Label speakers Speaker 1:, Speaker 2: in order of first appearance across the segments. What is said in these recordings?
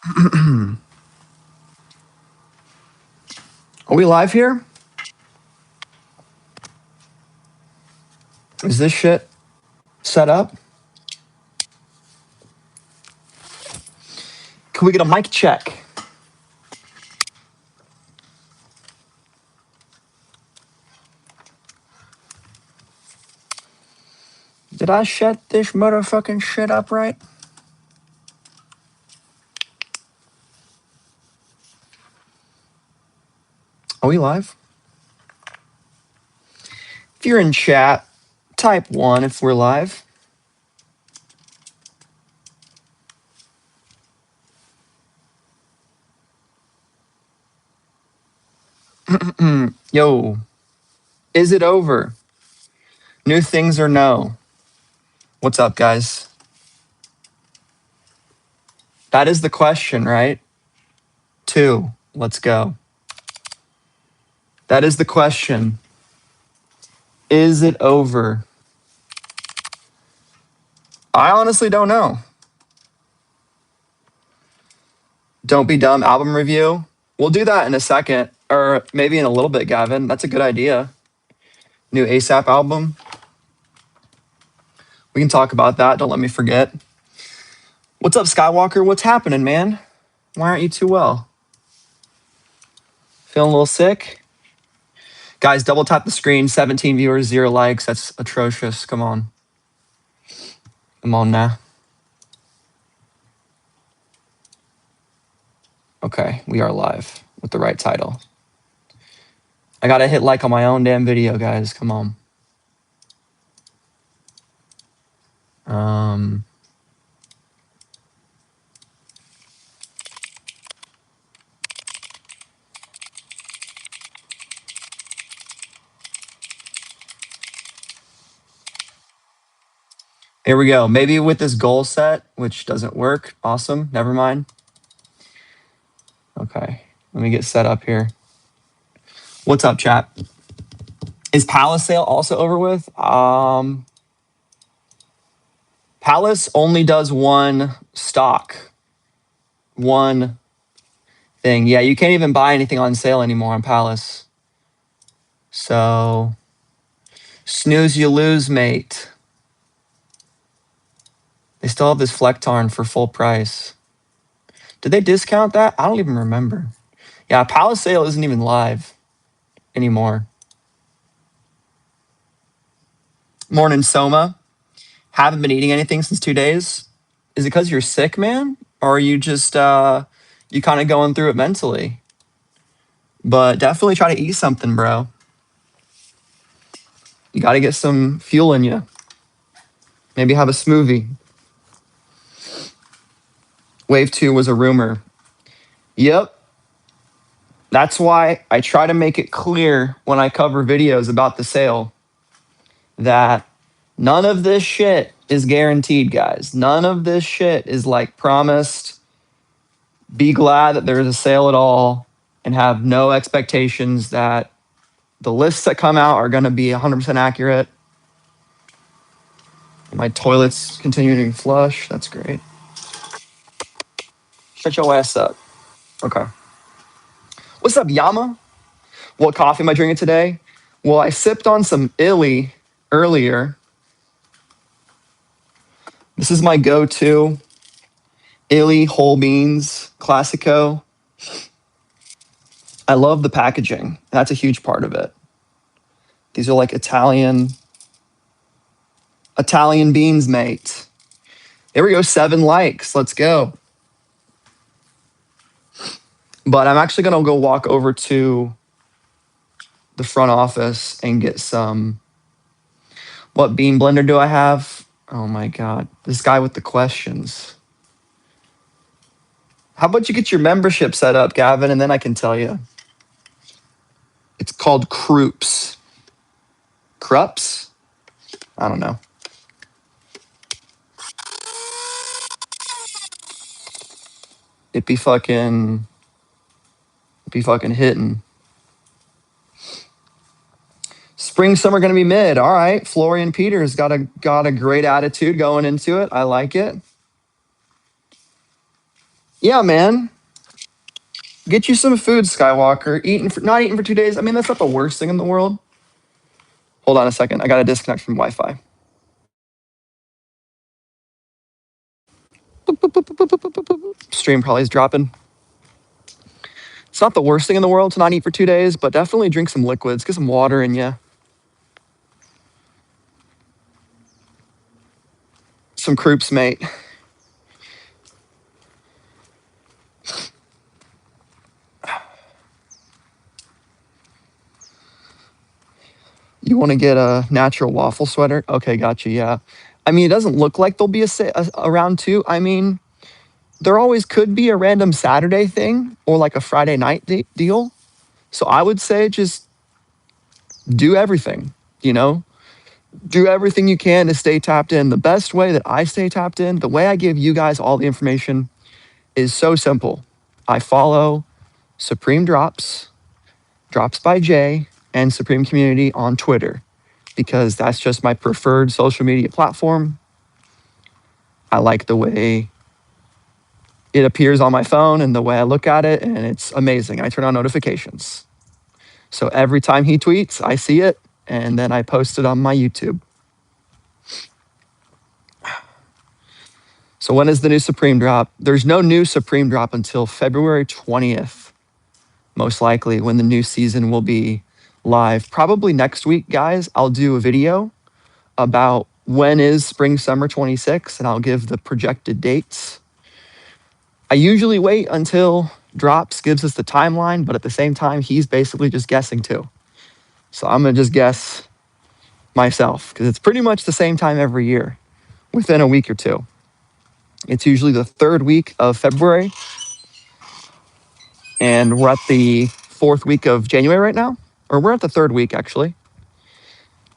Speaker 1: Are we live here? Is this shit set up? Can we get a mic check? Did I set this motherfucking shit up right? Are we live? If you're in chat, type 1 if we're live. Yo, is it over? New things or no? What's up, guys? That is the question, right? 2. Let's go. That is the question. Is it over? I honestly don't know. Don't be dumb album review. We'll do that in a second, or maybe in a little bit, Gavin. That's a good idea. New ASAP album. We can talk about that. Don't let me forget. What's up, Skywalker? What's happening, man? Why aren't you too well? Feeling a little sick? Guys, double tap the screen. 17 viewers, 0 likes. That's atrocious. Come on. Come on now. Okay, we are live with the right title. I gotta hit like on my own damn video, guys. Come on. Here we go. Maybe with this goal set, which doesn't work. Awesome. Never mind. Okay, let me get set up here. What's up, chat? Is Palace sale also over with? Palace only does one stock. One thing. Yeah, you can't even buy anything on sale anymore on Palace. So, snooze you lose, mate. They still have this Flectarn for full price. Did they discount that? I don't even remember. Yeah, Palace sale isn't even live anymore. Morning, Soma. Haven't been eating anything since 2 days. Is it because you're sick, man? Or are you just, you kind of going through it mentally? But definitely try to eat something, bro. You got to get some fuel in you. Maybe have a smoothie. Wave 2 was a rumor. Yep. That's why I try to make it clear when I cover videos about the sale that none of this shit is guaranteed, guys. None of this shit is like promised. Be glad that there is a sale at all and have no expectations that the lists that come out are going to be 100% accurate. My toilet's continuing to flush. That's great. Shut your ass up. Okay. What's up, Yama? What coffee am I drinking today? Well, I sipped on some Illy earlier. This is my go-to Illy whole beans Classico. I love the packaging. That's a huge part of it. These are like Italian beans, mate. There we go, 7 likes. Let's go. But I'm actually going to go walk over to the front office and get some. What bean blender do I have? Oh my God. This guy with the questions. How about you get your membership set up, Gavin, and then I can tell you. It's called Croops. Krups? I don't know. It'd be fucking hitting. Spring, summer gonna be mid. All right. Florian Peters got a great attitude going into it. I like it. Yeah, man. Get you some food, Skywalker. Not eating for 2 days. I mean, that's not the worst thing in the world. Hold on a second. I got to disconnect from Wi-Fi. Stream probably is dropping. It's not the worst thing in the world to not eat for 2 days, but definitely drink some liquids, get some water in you. Some Croups, mate. You want to get a natural waffle sweater? Okay, gotcha. Yeah. I mean, it doesn't look like there'll be a round two. I mean, there always could be a random Saturday thing or like a Friday night deal. So I would say just do everything, you know? Do everything you can to stay tapped in. The best way that I stay tapped in, the way I give you guys all the information is so simple. I follow Supreme Drops, Drops by Jay, and Supreme Community on Twitter because that's just my preferred social media platform. I like the way it appears on my phone and the way I look at it, and it's amazing. I turn on notifications. So every time he tweets, I see it, and then I post it on my YouTube. So when is the new Supreme drop? There's no new Supreme drop until February 20th, most likely, when the new season will be live. Probably next week, guys, I'll do a video about when is Spring Summer 26, and I'll give the projected dates. I usually wait until Drops gives us the timeline, but at the same time, he's basically just guessing too. So I'm going to just guess myself because it's pretty much the same time every year within a week or two. It's usually the third week of February, and we're at the fourth week of January right now, or we're at the third week actually.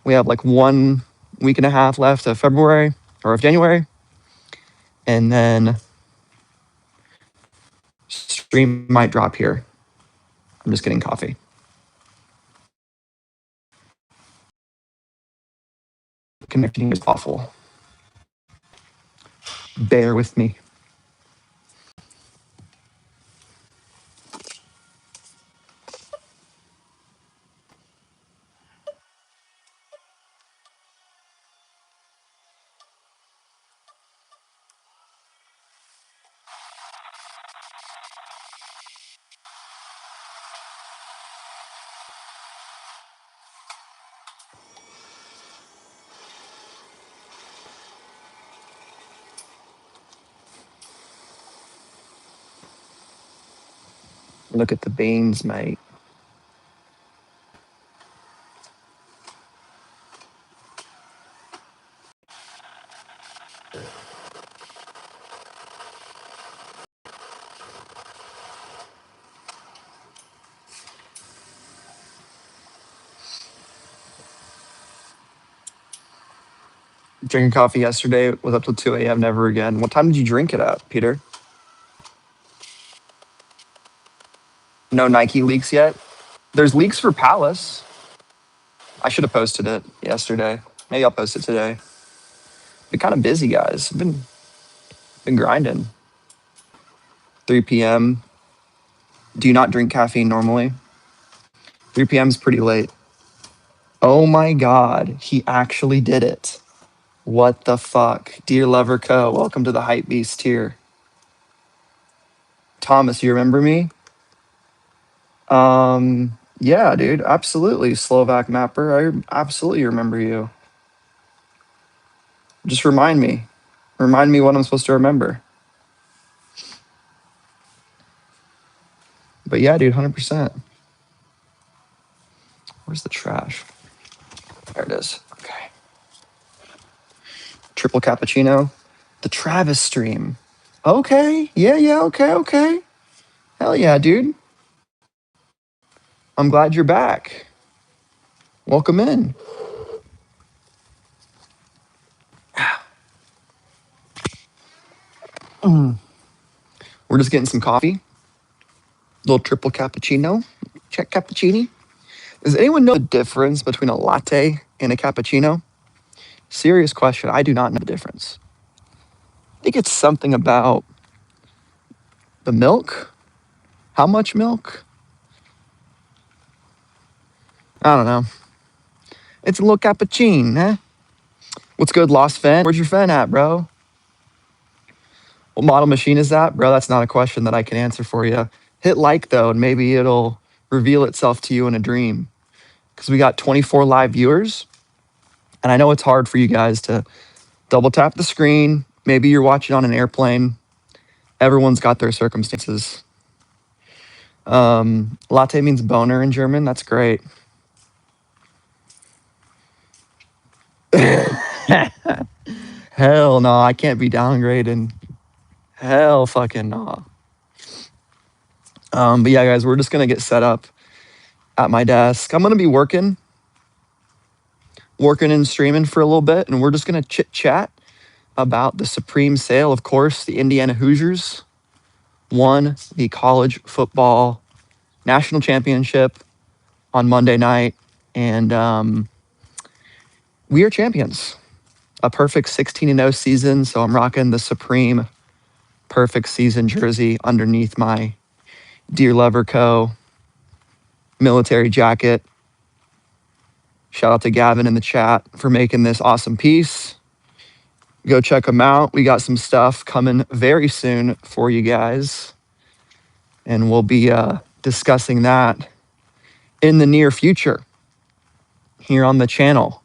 Speaker 1: We have like 1 week and a half left of February or of January, and then stream might drop here. I'm just getting coffee. Connecting is awful. Bear with me. Look at the beans, mate. Drinking coffee yesterday was up till 2 a.m. Never again. What time did you drink it at, Peter? No Nike leaks yet? There's leaks for Palace. I should have posted it yesterday. Maybe I'll post it today. Been kind of busy, guys. Been grinding. 3 p.m. Do you not drink caffeine normally? 3 p.m. is pretty late. Oh my God, he actually did it. What the fuck? Dear Lover Co., welcome to the Hype Beast tier. Thomas, you remember me? Yeah, dude, absolutely. Slovak Mapper, I absolutely remember you. Just remind me. Remind me what I'm supposed to remember. But yeah, dude, 100%. Where's the trash? There it is. Okay. Triple cappuccino. The Travis stream. Okay. Yeah, okay. Hell yeah, dude. I'm glad you're back. Welcome in. We're just getting some coffee. Little triple cappuccino. Check cappuccini. Does anyone know the difference between a latte and a cappuccino? Serious question. I do not know the difference. I think it's something about The milk? How much milk? I don't know. It's a little cappuccino, huh? What's good, Lost Fen? Where's your Fen at, bro? What model machine is that? Bro, that's not a question that I can answer for you. Hit like, though, and maybe it'll reveal itself to you in a dream. Because we got 24 live viewers, and I know it's hard for you guys to double tap the screen. Maybe you're watching on an airplane. Everyone's got their circumstances. Latte means boner in German. That's great. Hell no, I can't be downgraded. Hell fucking no. But yeah, guys, we're just gonna get set up at my desk. I'm gonna be working and streaming for a little bit, and we're just gonna chit chat about the supreme sale. Of course, the Indiana Hoosiers won the college football national championship on Monday night, and we are champions. A perfect 16-0 season, so I'm rocking the supreme perfect season jersey underneath my Dear Lover Co. military jacket. Shout out to Gavin in the chat for making this awesome piece. Go check them out. We got some stuff coming very soon for you guys, and we'll be discussing that in the near future here on the channel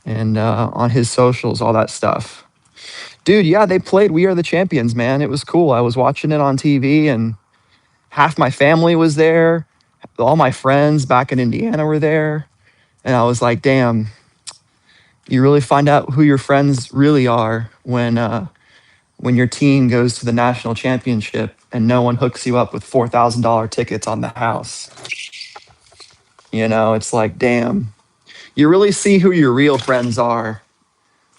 Speaker 1: and on his socials, all that stuff. Dude, yeah, they played We Are the Champions, man. It was cool. I was watching it on TV, and half my family was there. All my friends back in Indiana were there. And I was like, damn, you really find out who your friends really are when your team goes to the national championship and no one hooks you up with $4,000 tickets on the house. You know, it's like, damn, you really see who your real friends are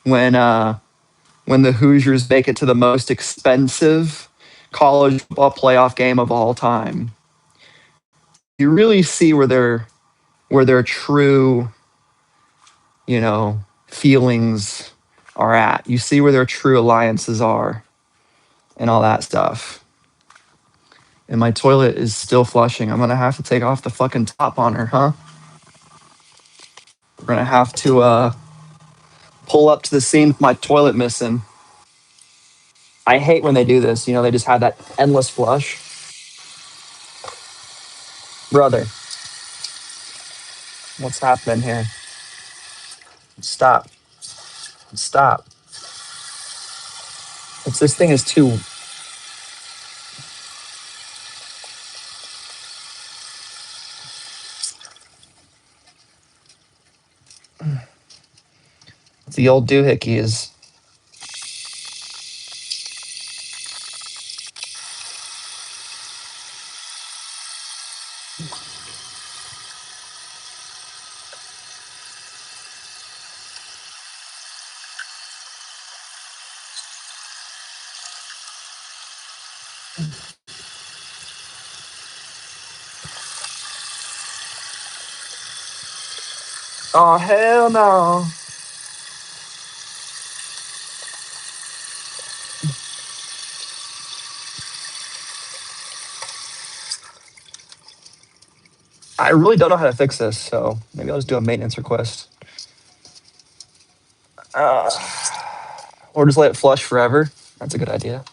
Speaker 1: when the Hoosiers make it to the most expensive college football playoff game of all time. You really see where their true, feelings are at. You see where their true alliances are and all that stuff. And my toilet is still flushing. I'm going to have to take off the fucking top on her, huh? We're going to have to pull up to the scene with my toilet missing. I hate when they do this. They just have that endless flush. Brother, what's happening here? Stop. Stop. This thing is too... The old doohickey is... Oh, hell no. I really don't know how to fix this, so maybe I'll just do a maintenance request. Or just let it flush forever. That's a good idea.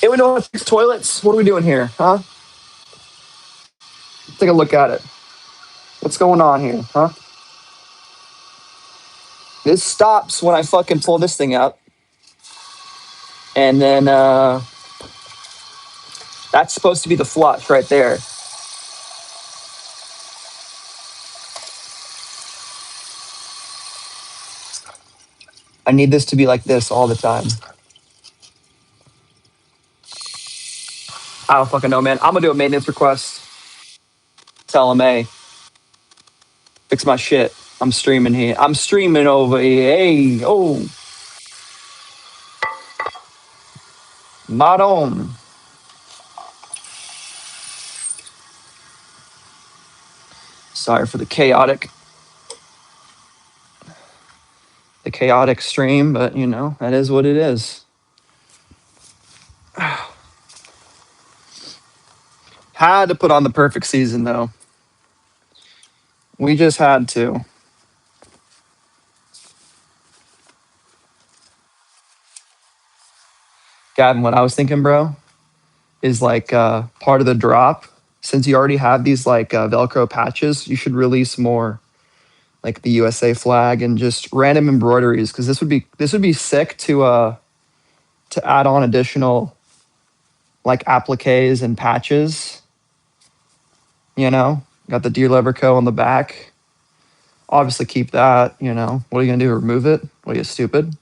Speaker 1: Hey, we know how to fix toilets. What are we doing here, huh? Let's take a look at it. What's going on here, huh? This stops when I fucking pull this thing out. And then that's supposed to be the flush right there. I need this to be like this all the time. I don't fucking know, man. I'm gonna do a maintenance request. Tell them, hey, fix my shit. I'm streaming here. I'm streaming over here. Hey, oh. Not on. Sorry for the chaotic stream, but you know, that is what it is. Had to put on the perfect season though. We just had to. Gavin, what I was thinking, bro, is like part of the drop. Since you already have these like Velcro patches, you should release more, like the USA flag and just random embroideries, because this would be sick to add on additional like appliques and patches. You know, got the Deer Lever Co on the back. Obviously, keep that. You know, what are you gonna do? Remove it? What are you, stupid?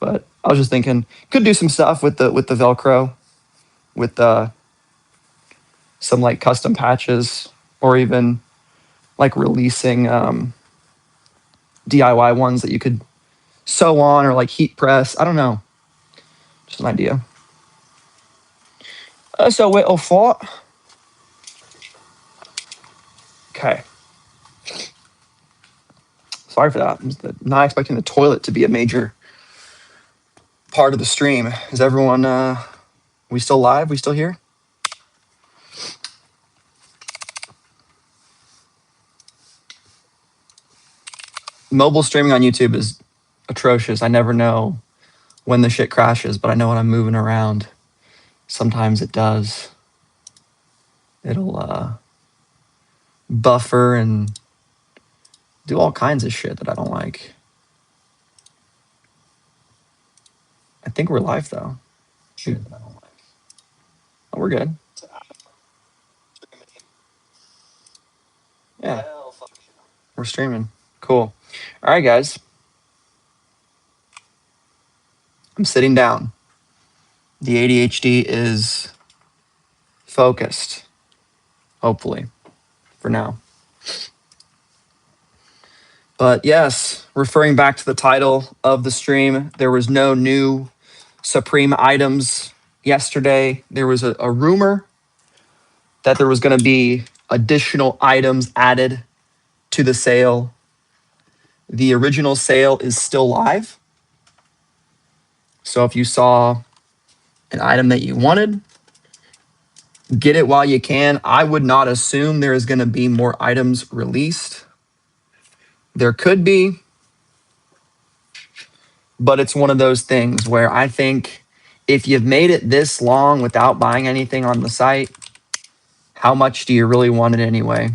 Speaker 1: But I was just thinking, could do some stuff with the Velcro, with some like custom patches, or even like releasing DIY ones that you could sew on or like heat press. I don't know, just an idea. So wait, oh, fought. Okay. Sorry for that. I'm not expecting the toilet to be a major part of the stream. Is everyone? We still live? We still here? Mobile streaming on YouTube is atrocious. I never know when the shit crashes, but I know when I'm moving around, sometimes it does. It'll buffer and do all kinds of shit that I don't like. I think we're live though. Shoot. Oh, we're good. Yeah. We're streaming. Cool. All right, guys. I'm sitting down. The ADHD is focused, hopefully, for now. But yes, referring back to the title of the stream, there was no new Supreme items yesterday. There was a rumor that there was going to be additional items added to the sale. The original sale is still live. So if you saw an item that you wanted, get it while you can. I would not assume there is going to be more items released. There could be, but it's one of those things where I think if you've made it this long without buying anything on the site, how much do you really want it anyway?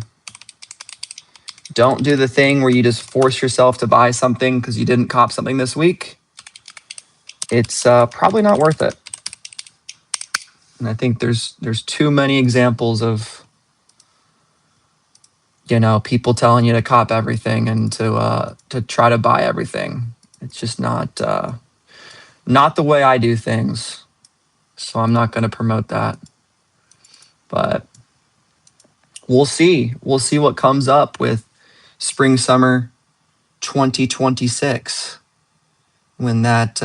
Speaker 1: Don't do the thing where you just force yourself to buy something because you didn't cop something this week. It's probably not worth it. And I think there's too many examples of, you know, people telling you to cop everything and to try to buy everything. It's just not the way I do things. So I'm not going to promote that. But we'll see. We'll see what comes up with spring summer 2026 when that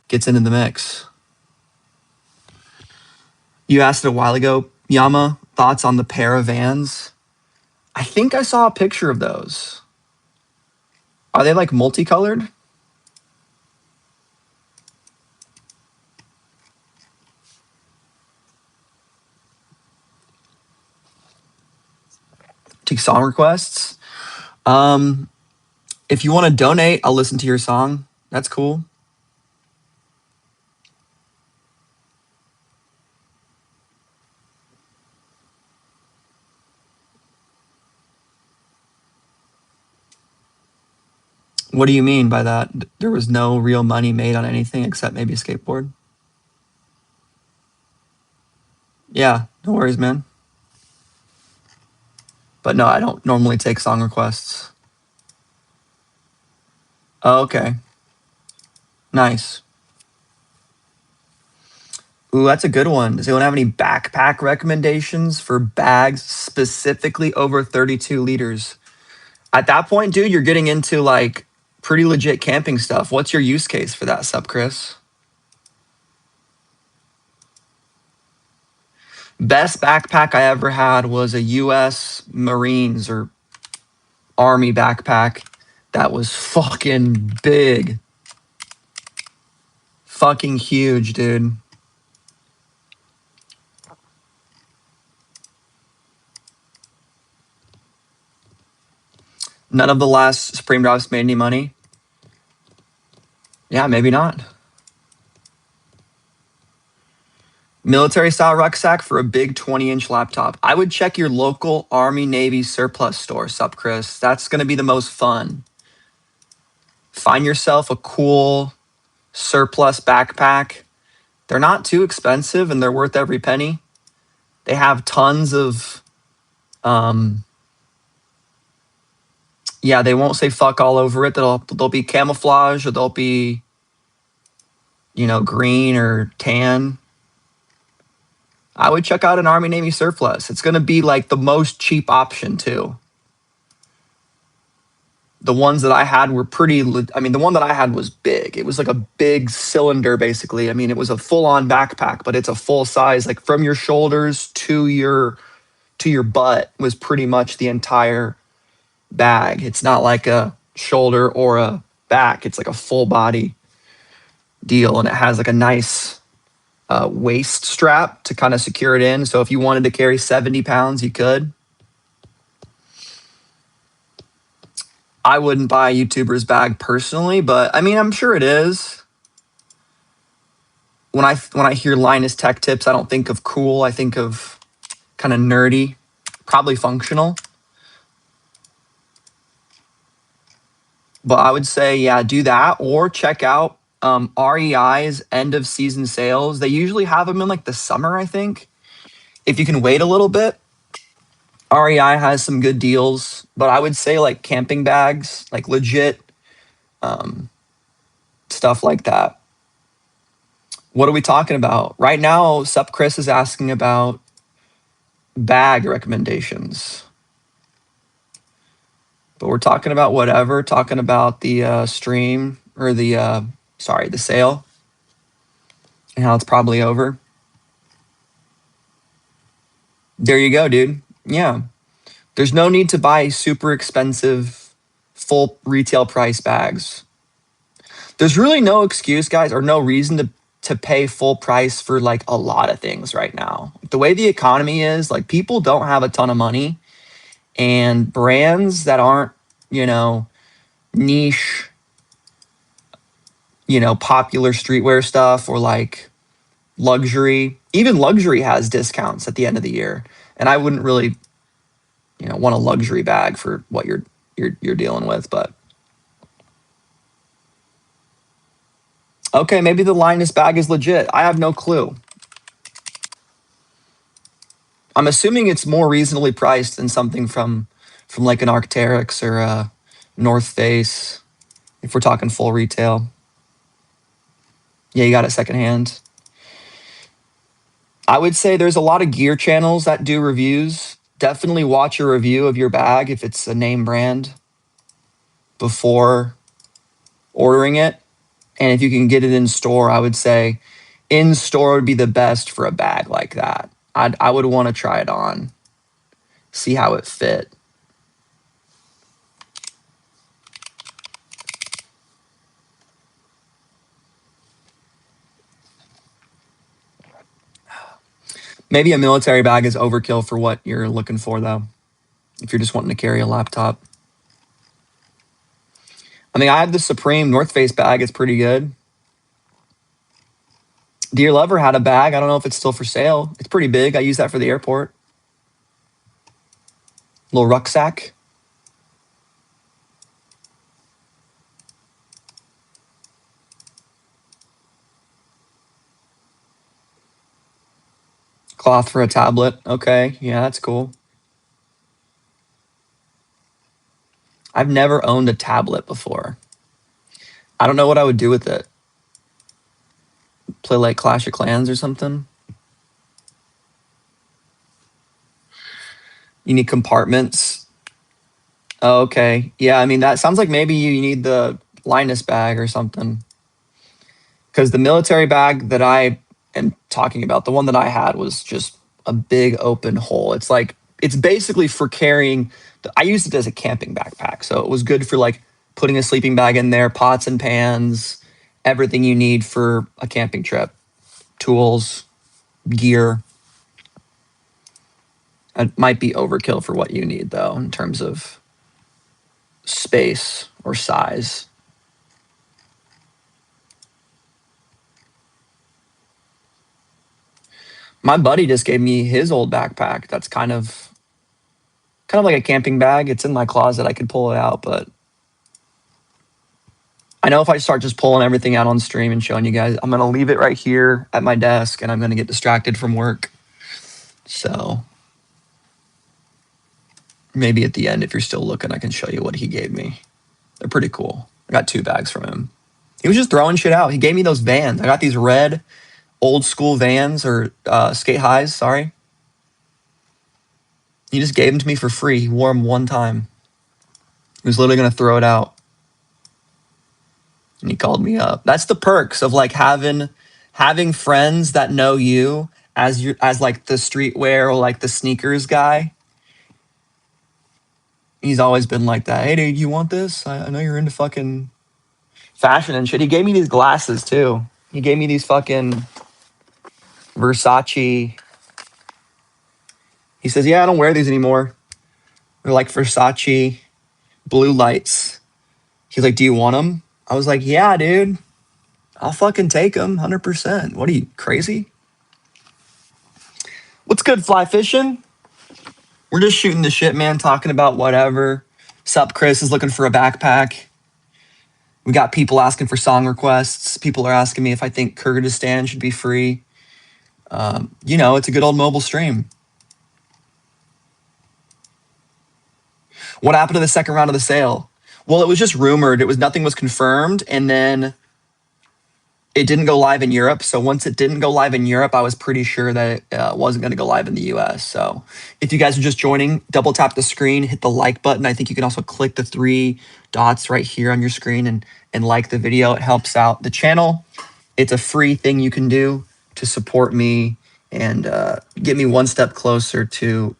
Speaker 1: gets into the mix. You asked a while ago, Yama, thoughts on the pair of Vans? I think I saw a picture of those. Are they like multicolored? Take song requests. If you want to donate, I'll listen to your song. That's cool. What do you mean by that? There was no real money made on anything except maybe a skateboard? Yeah, no worries, man. But no, I don't normally take song requests. Oh, okay. Nice. Ooh, that's a good one. Does anyone have any backpack recommendations for bags specifically over 32 liters? At that point, dude, you're getting into like pretty legit camping stuff. What's your use case for that, Chris? Best backpack I ever had was a U.S. Marines or Army backpack that was fucking big. Fucking huge, dude. None of the last Supreme drops made any money. Yeah, maybe not. Military style rucksack for a big 20-inch laptop. I would check your local Army Navy surplus store, Sup Chris. That's going to be the most fun. Find yourself a cool surplus backpack. They're not too expensive and they're worth every penny. They have tons of yeah, they won't say fuck all over it. They'll be camouflage or they'll be, green or tan. I would check out an Army Navy surplus. It's going to be like the most cheap option too. The ones that I had were the one that I had was big. It was like a big cylinder basically. I mean, it was a full-on backpack, but it's a full size, like from your shoulders to your butt was pretty much the entire bag. It's not like a shoulder or a back. It's like a full body deal, and it has like a nice waist strap to kind of secure it in. So if you wanted to carry 70 pounds, you could. I wouldn't buy a YouTuber's bag personally, but I mean, I'm sure it is. When I hear Linus Tech Tips, I don't think of cool. I think of kind of nerdy, probably functional. But I would say, yeah, do that or check out REI's end of season sales. They usually have them in like the summer, I think. If you can wait a little bit, REI has some good deals. But I would say like camping bags, like legit stuff like that. What are we talking about? Right now, Sup Chris is asking about bag recommendations. But we're talking about whatever, talking about the stream or the sale and how it's probably over. There you go, dude. Yeah. There's no need to buy super expensive full retail price bags. There's really no excuse, guys, or no reason to pay full price for like a lot of things right now. The way the economy is, like people don't have a ton of money, and brands that aren't, niche, popular streetwear stuff or like luxury, even luxury has discounts at the end of the year. And I wouldn't really, want a luxury bag for what you're dealing with, but okay, maybe the Linus bag is legit. I have no clue. I'm assuming it's more reasonably priced than something from like an Arc'teryx or a North Face, if we're talking full retail. Yeah, you got it secondhand. I would say there's a lot of gear channels that do reviews. Definitely watch a review of your bag if it's a name brand before ordering it. And if you can get it in store, I would say in store would be the best for a bag like that. I would want to try it on, see how it fit. Maybe a military bag is overkill for what you're looking for, though, if you're just wanting to carry a laptop. I mean, I have the Supreme North Face bag. It's pretty good. Dear Lover had a bag. I don't know if it's still for sale. It's pretty big. I use that for the airport. Little rucksack. Cloth for a tablet. Okay. Yeah, that's cool. I've never owned a tablet before. I don't know what I would do with it. Play like Clash of Clans or something. You need compartments. Oh, okay. Yeah, I mean, that sounds like maybe you need the Linus bag or something. Because the military bag that I am talking about, the one that I had was just a big open hole. It's basically for carrying. I used it as a camping backpack, so it was good for like putting a sleeping bag in there, pots and pans, everything you need for a camping trip, tools, gear. It might be overkill for what you need though, in terms of space or size. My buddy just gave me his old backpack. That's kind of like a camping bag. It's in my closet. I could pull it out, but I know if I start just pulling everything out on stream and showing you guys, I'm going to leave it right here at my desk and I'm going to get distracted from work. So maybe at the end, if you're still looking, I can show you what he gave me. They're pretty cool. I got 2 bags from him. He was just throwing shit out. He gave me those Vans. I got these red old school Vans, or skate highs, sorry. He just gave them to me for free. He wore them one time. He was literally going to throw it out. And he called me up. That's the perks of like having friends that know you as like the streetwear or like the sneakers guy. He's always been like that. Hey, dude, you want this? I know you're into fucking fashion and shit. He gave me these glasses too. He gave me these fucking Versace. He says, yeah, I don't wear these anymore. They're like Versace blue lights. He's like, do you want them? I was like, yeah, dude. I'll fucking take them 100%. What are you, crazy? What's good, fly fishing? We're just shooting the shit, man, talking about whatever. Sup, Chris is looking for a backpack. We got people asking for song requests. People are asking me if I think Kyrgyzstan should be free. It's a good old mobile stream. What happened to the second round of the sale? Well, it was just rumored. Nothing was confirmed, and then it didn't go live in Europe. So once it didn't go live in Europe, I was pretty sure that it wasn't going to go live in the US. So if you guys are just joining, double tap the screen, hit the like button. I think you can also click the 3 dots right here on your screen and like the video. It helps out the channel. It's a free thing you can do to support me and get me one step closer to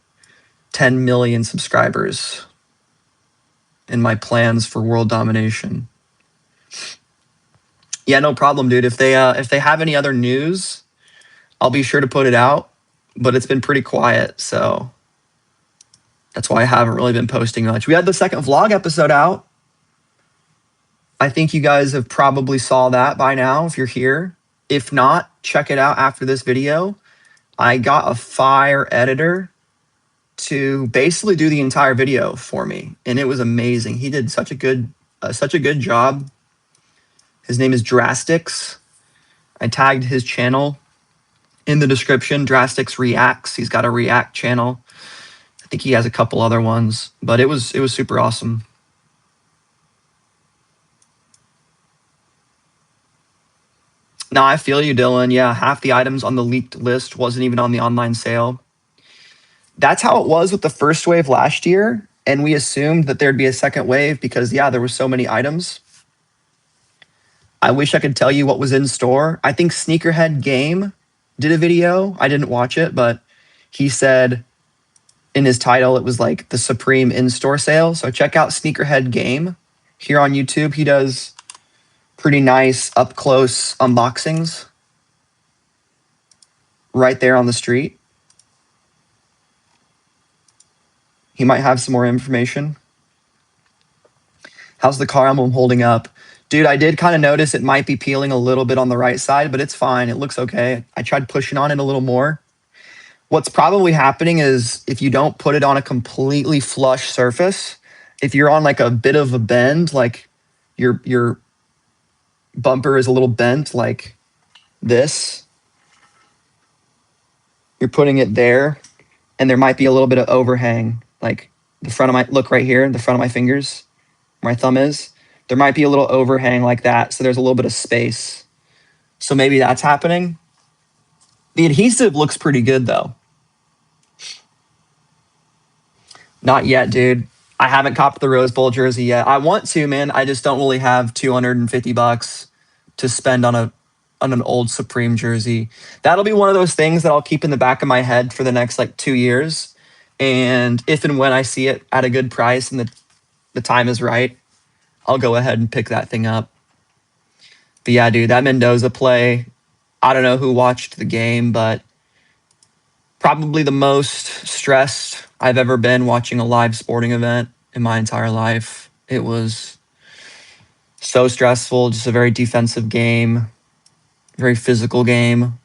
Speaker 1: 10 million subscribers in my plans for world domination. Yeah, no problem, dude. If they have any other news, I'll be sure to put it out. But it's been pretty quiet, so that's why I haven't really been posting much. We had the second vlog episode out. I think you guys have probably saw that by now if you're here. If not, check it out after this video. I got a fire editor to basically do the entire video for me, and it was amazing. He did such a good job. His name is Drastics. I tagged his channel in the description. Drastics Reacts. He's got a React channel. I think he has a couple other ones, but it was super awesome. Now I feel you, Dylan. Yeah, half the items on the leaked list wasn't even on the online sale. That's how it was with the first wave last year, and we assumed that there'd be a second wave because, yeah, there were so many items. I wish I could tell you what was in store. I think Sneakerhead Game did a video. I didn't watch it, but he said in his title it was like the Supreme in-store sale. So check out Sneakerhead Game here on YouTube. He does pretty nice up-close unboxings right there on the street. He might have some more information. How's the car emblem holding up? Dude, I did kind of notice it might be peeling a little bit on the right side, but it's fine. It looks okay. I tried pushing on it a little more. What's probably happening is if you don't put it on a completely flush surface, if you're on like a bit of a bend, like your bumper is a little bent like this, you're putting it there, and there might be a little bit of overhang, like the front of my, look right here, the front of my fingers, where my thumb is. There might be a little overhang like that, so there's a little bit of space. So maybe that's happening. The adhesive looks pretty good, though. Not yet, dude. I haven't copped the Rose Bowl jersey yet. I want to, man. I just don't really have $250 to spend on a on an old Supreme jersey. That'll be one of those things that I'll keep in the back of my head for the next like 2 years. And if and when I see it at a good price and the time is right, I'll go ahead and pick that thing up. But yeah, dude, that Mendoza play, I don't know who watched the game, but probably the most stressed I've ever been watching a live sporting event in my entire life. It was so stressful, just a very defensive game, very physical game.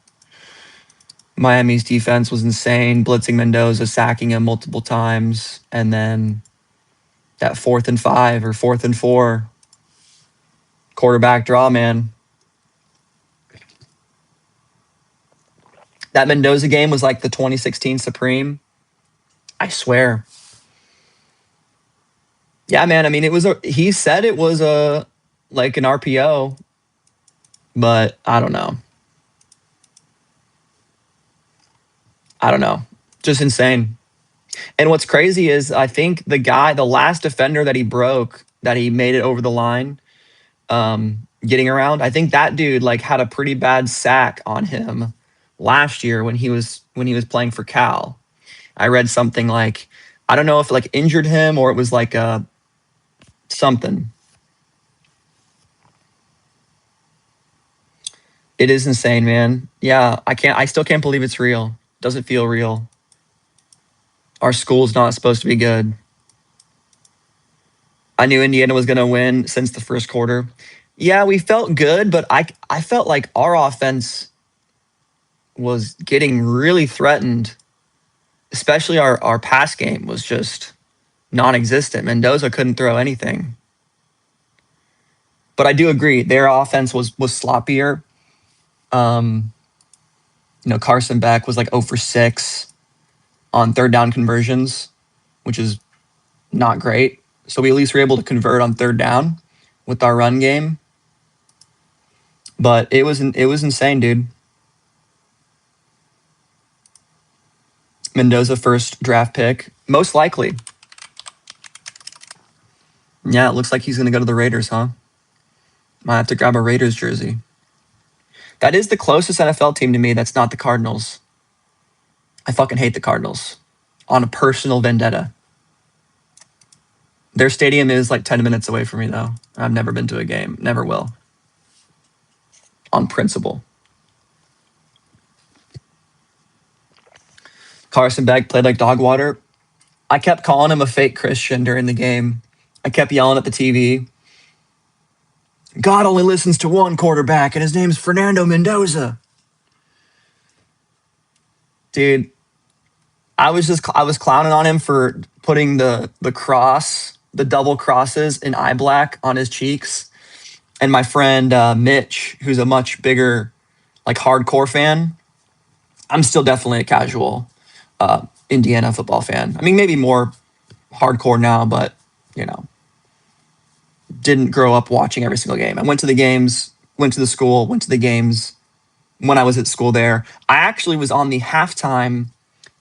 Speaker 1: Miami's defense was insane, blitzing Mendoza, sacking him multiple times, and then that 4th and 5 or 4th and 4 quarterback draw, man. That Mendoza game was like the 2016 Supreme. I swear. Yeah, man. I mean, he said it was like an RPO, but I don't know. Just insane. And what's crazy is I think the last defender that he broke, that he made it over the line, getting around, I think that dude like had a pretty bad sack on him last year when he was playing for Cal. I read something like, I don't know if it like injured him or it was like something. It is insane, man. Yeah, I still can't believe it's real. Doesn't feel real. Our school's not supposed to be good. I knew Indiana was going to win since the first quarter. Yeah, we felt good, but I felt like our offense was getting really threatened, especially our pass game was just non-existent. Mendoza couldn't throw anything. But I do agree, their offense was sloppier. Carson Beck was like 0 for 6 on third down conversions, which is not great. So we at least were able to convert on third down with our run game. But it was insane, dude. Mendoza first draft pick, most likely. Yeah, it looks like he's going to go to the Raiders, huh? Might have to grab a Raiders jersey. That is the closest NFL team to me that's not the Cardinals. I fucking hate the Cardinals on a personal vendetta. Their stadium is like 10 minutes away from me, though. I've never been to a game. Never will. On principle. Carson Beck played like dog water. I kept calling him a fake Christian during the game. I kept yelling at the TV. God only listens to one quarterback, and his name's Fernando Mendoza. Dude, I was clowning on him for putting the cross, the double crosses in eye black on his cheeks. And my friend Mitch, who's a much bigger, like hardcore fan, I'm still definitely a casual Indiana football fan. I mean, maybe more hardcore now, but didn't grow up watching every single game. I went to the games, went to the school, went to the games when I was at school there. I actually was on the halftime.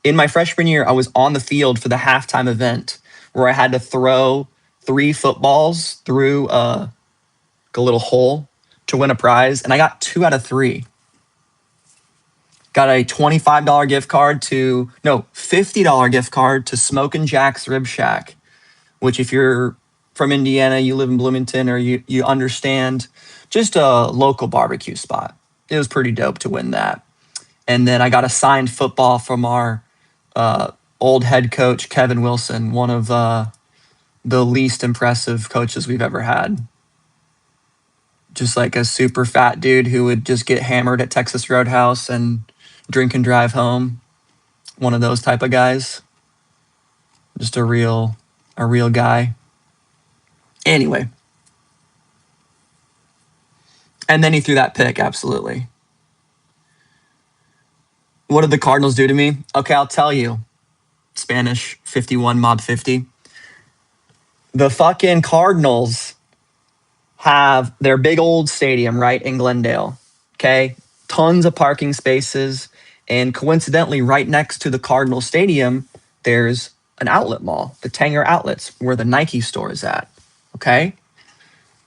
Speaker 1: In my freshman year, I was on the field for the halftime event where I had to throw 3 footballs through a little hole to win a prize, and I got 2 out of 3. Got a $25 gift card $50 gift card to Smokin' Jack's Rib Shack, which if you're from Indiana, you live in Bloomington, or you understand, just a local barbecue spot. It was pretty dope to win that. And then I got a signed football from our old head coach, Kevin Wilson, one of the least impressive coaches we've ever had. Just like a super fat dude who would just get hammered at Texas Roadhouse and drink and drive home. One of those type of guys. Just a real guy. Anyway. And then he threw that pick, absolutely. What did the Cardinals do to me? Okay, I'll tell you. Spanish 51 Mob 50. The fucking Cardinals have their big old stadium right in Glendale. Okay? Tons of parking spaces. And coincidentally, right next to the Cardinal Stadium, there's an outlet mall, the Tanger Outlets, where the Nike store is at. Okay?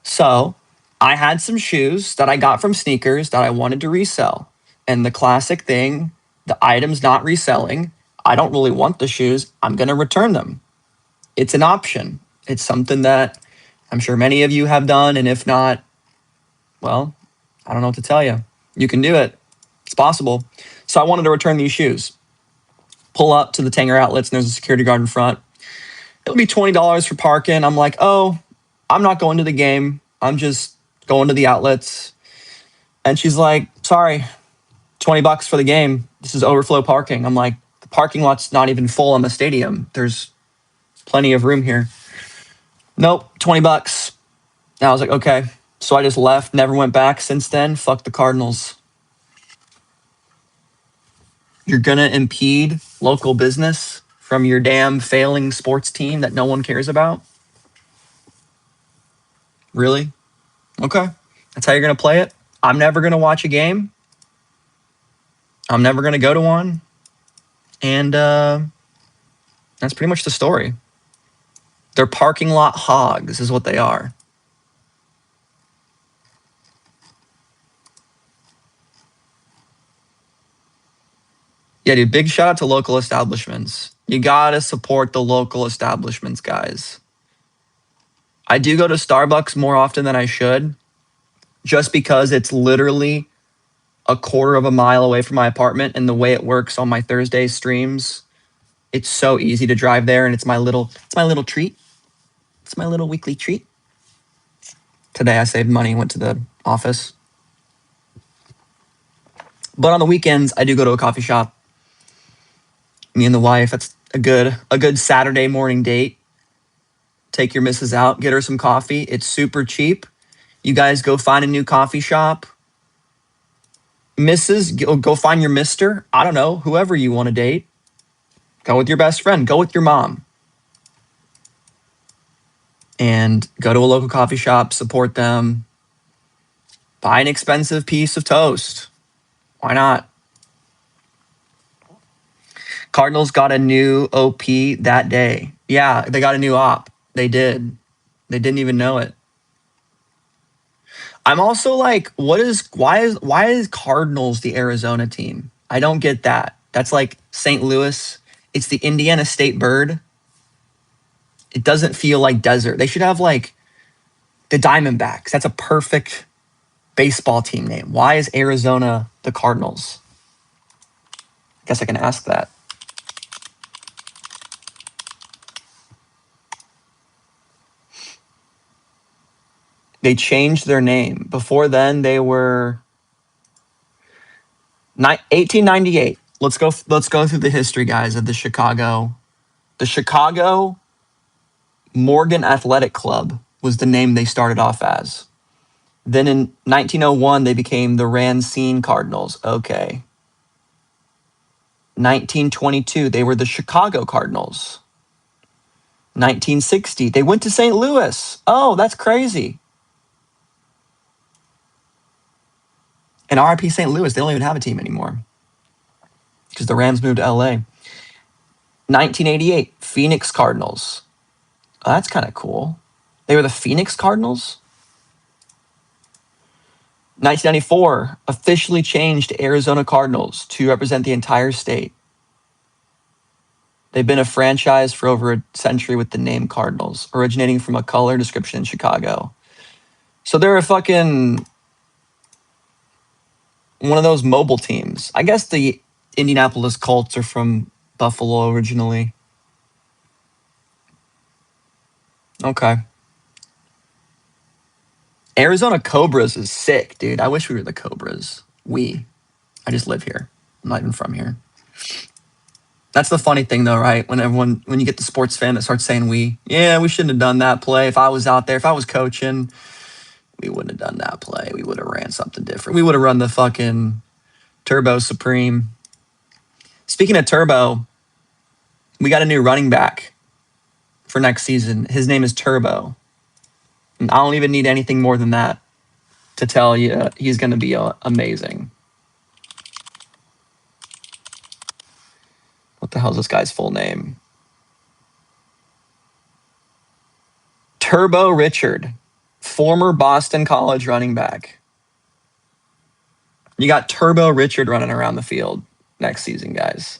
Speaker 1: So I had some shoes that I got from sneakers that I wanted to resell. And the classic thing, the item's not reselling. I don't really want the shoes. I'm going to return them. It's an option. It's something that I'm sure many of you have done. And if not, well, I don't know what to tell you. You can do it. It's possible. So I wanted to return these shoes. Pull up to the Tanger outlets and there's a security guard in front. It'll be $20 for parking. I'm like, oh, I'm not going to the game. I'm just going to the outlets. And she's like, sorry, $20 for the game. This is overflow parking. I'm like, the parking lot's not even full on the stadium. There's plenty of room here. Nope, $20. And I was like, okay. So I just left, never went back since then. Fuck the Cardinals. You're going to impede local business from your damn failing sports team that no one cares about? Really? Okay. That's how you're going to play it? I'm never going to watch a game. I'm never going to go to one. And that's pretty much the story. They're parking lot hogs is what they are. Yeah, dude, big shout out to local establishments. You got to support the local establishments, guys. I do go to Starbucks more often than I should just because it's literally a quarter of a mile away from my apartment, and the way it works on my Thursday streams, it's so easy to drive there, and it's my little treat. It's my little weekly treat. Today I saved money and went to the office. But on the weekends, I do go to a coffee shop. Me and the wife, that's a good Saturday morning date. Take your missus out, get her some coffee. It's super cheap. You guys go find a new coffee shop. Mrs., go find your mister. I don't know, whoever you want to date. Go with your best friend. Go with your mom. And go to a local coffee shop, support them. Buy an expensive piece of toast. Why not? Cardinals got a new OP that day. Yeah, they got a new op. They did. They didn't even know it. I'm also like, why is Cardinals the Arizona team? I don't get that. That's like St. Louis. It's the Indiana State bird. It doesn't feel like desert. They should have like the Diamondbacks. That's a perfect baseball team name. Why is Arizona the Cardinals? I guess I can ask that. They changed their name. Before then, they were 1898. Let's go through the history, guys, of the Chicago Morgan Athletic Club was the name they started off as. Then in 1901, they became the Racine Cardinals. Okay. 1922, they were the Chicago Cardinals. 1960, they went to St. Louis. Oh, that's crazy. And RIP St. Louis, they don't even have a team anymore because the Rams moved to LA. 1988, Phoenix Cardinals. Oh, that's kind of cool. They were the Phoenix Cardinals? 1994, officially changed to Arizona Cardinals to represent the entire state. They've been a franchise for over a century with the name Cardinals, originating from a color description in Chicago. So they're a fucking one of those mobile teams. I guess the Indianapolis Colts are from Buffalo originally. Okay. Arizona Cobras is sick, dude. I wish we were the Cobras. I just live here. I'm not even from here. That's the funny thing, though, right? When you get the sports fan that starts saying we shouldn't have done that play. If I was out there, if I was coaching, we wouldn't have done that play. We would have ran something different. We would have run the fucking Turbo Supreme. Speaking of Turbo, we got a new running back for next season. His name is Turbo. And I don't even need anything more than that to tell you he's going to be amazing. What the hell is this guy's full name? Turbo Richard. former Boston College running back. You got Turbo Richard running around the field next season, guys.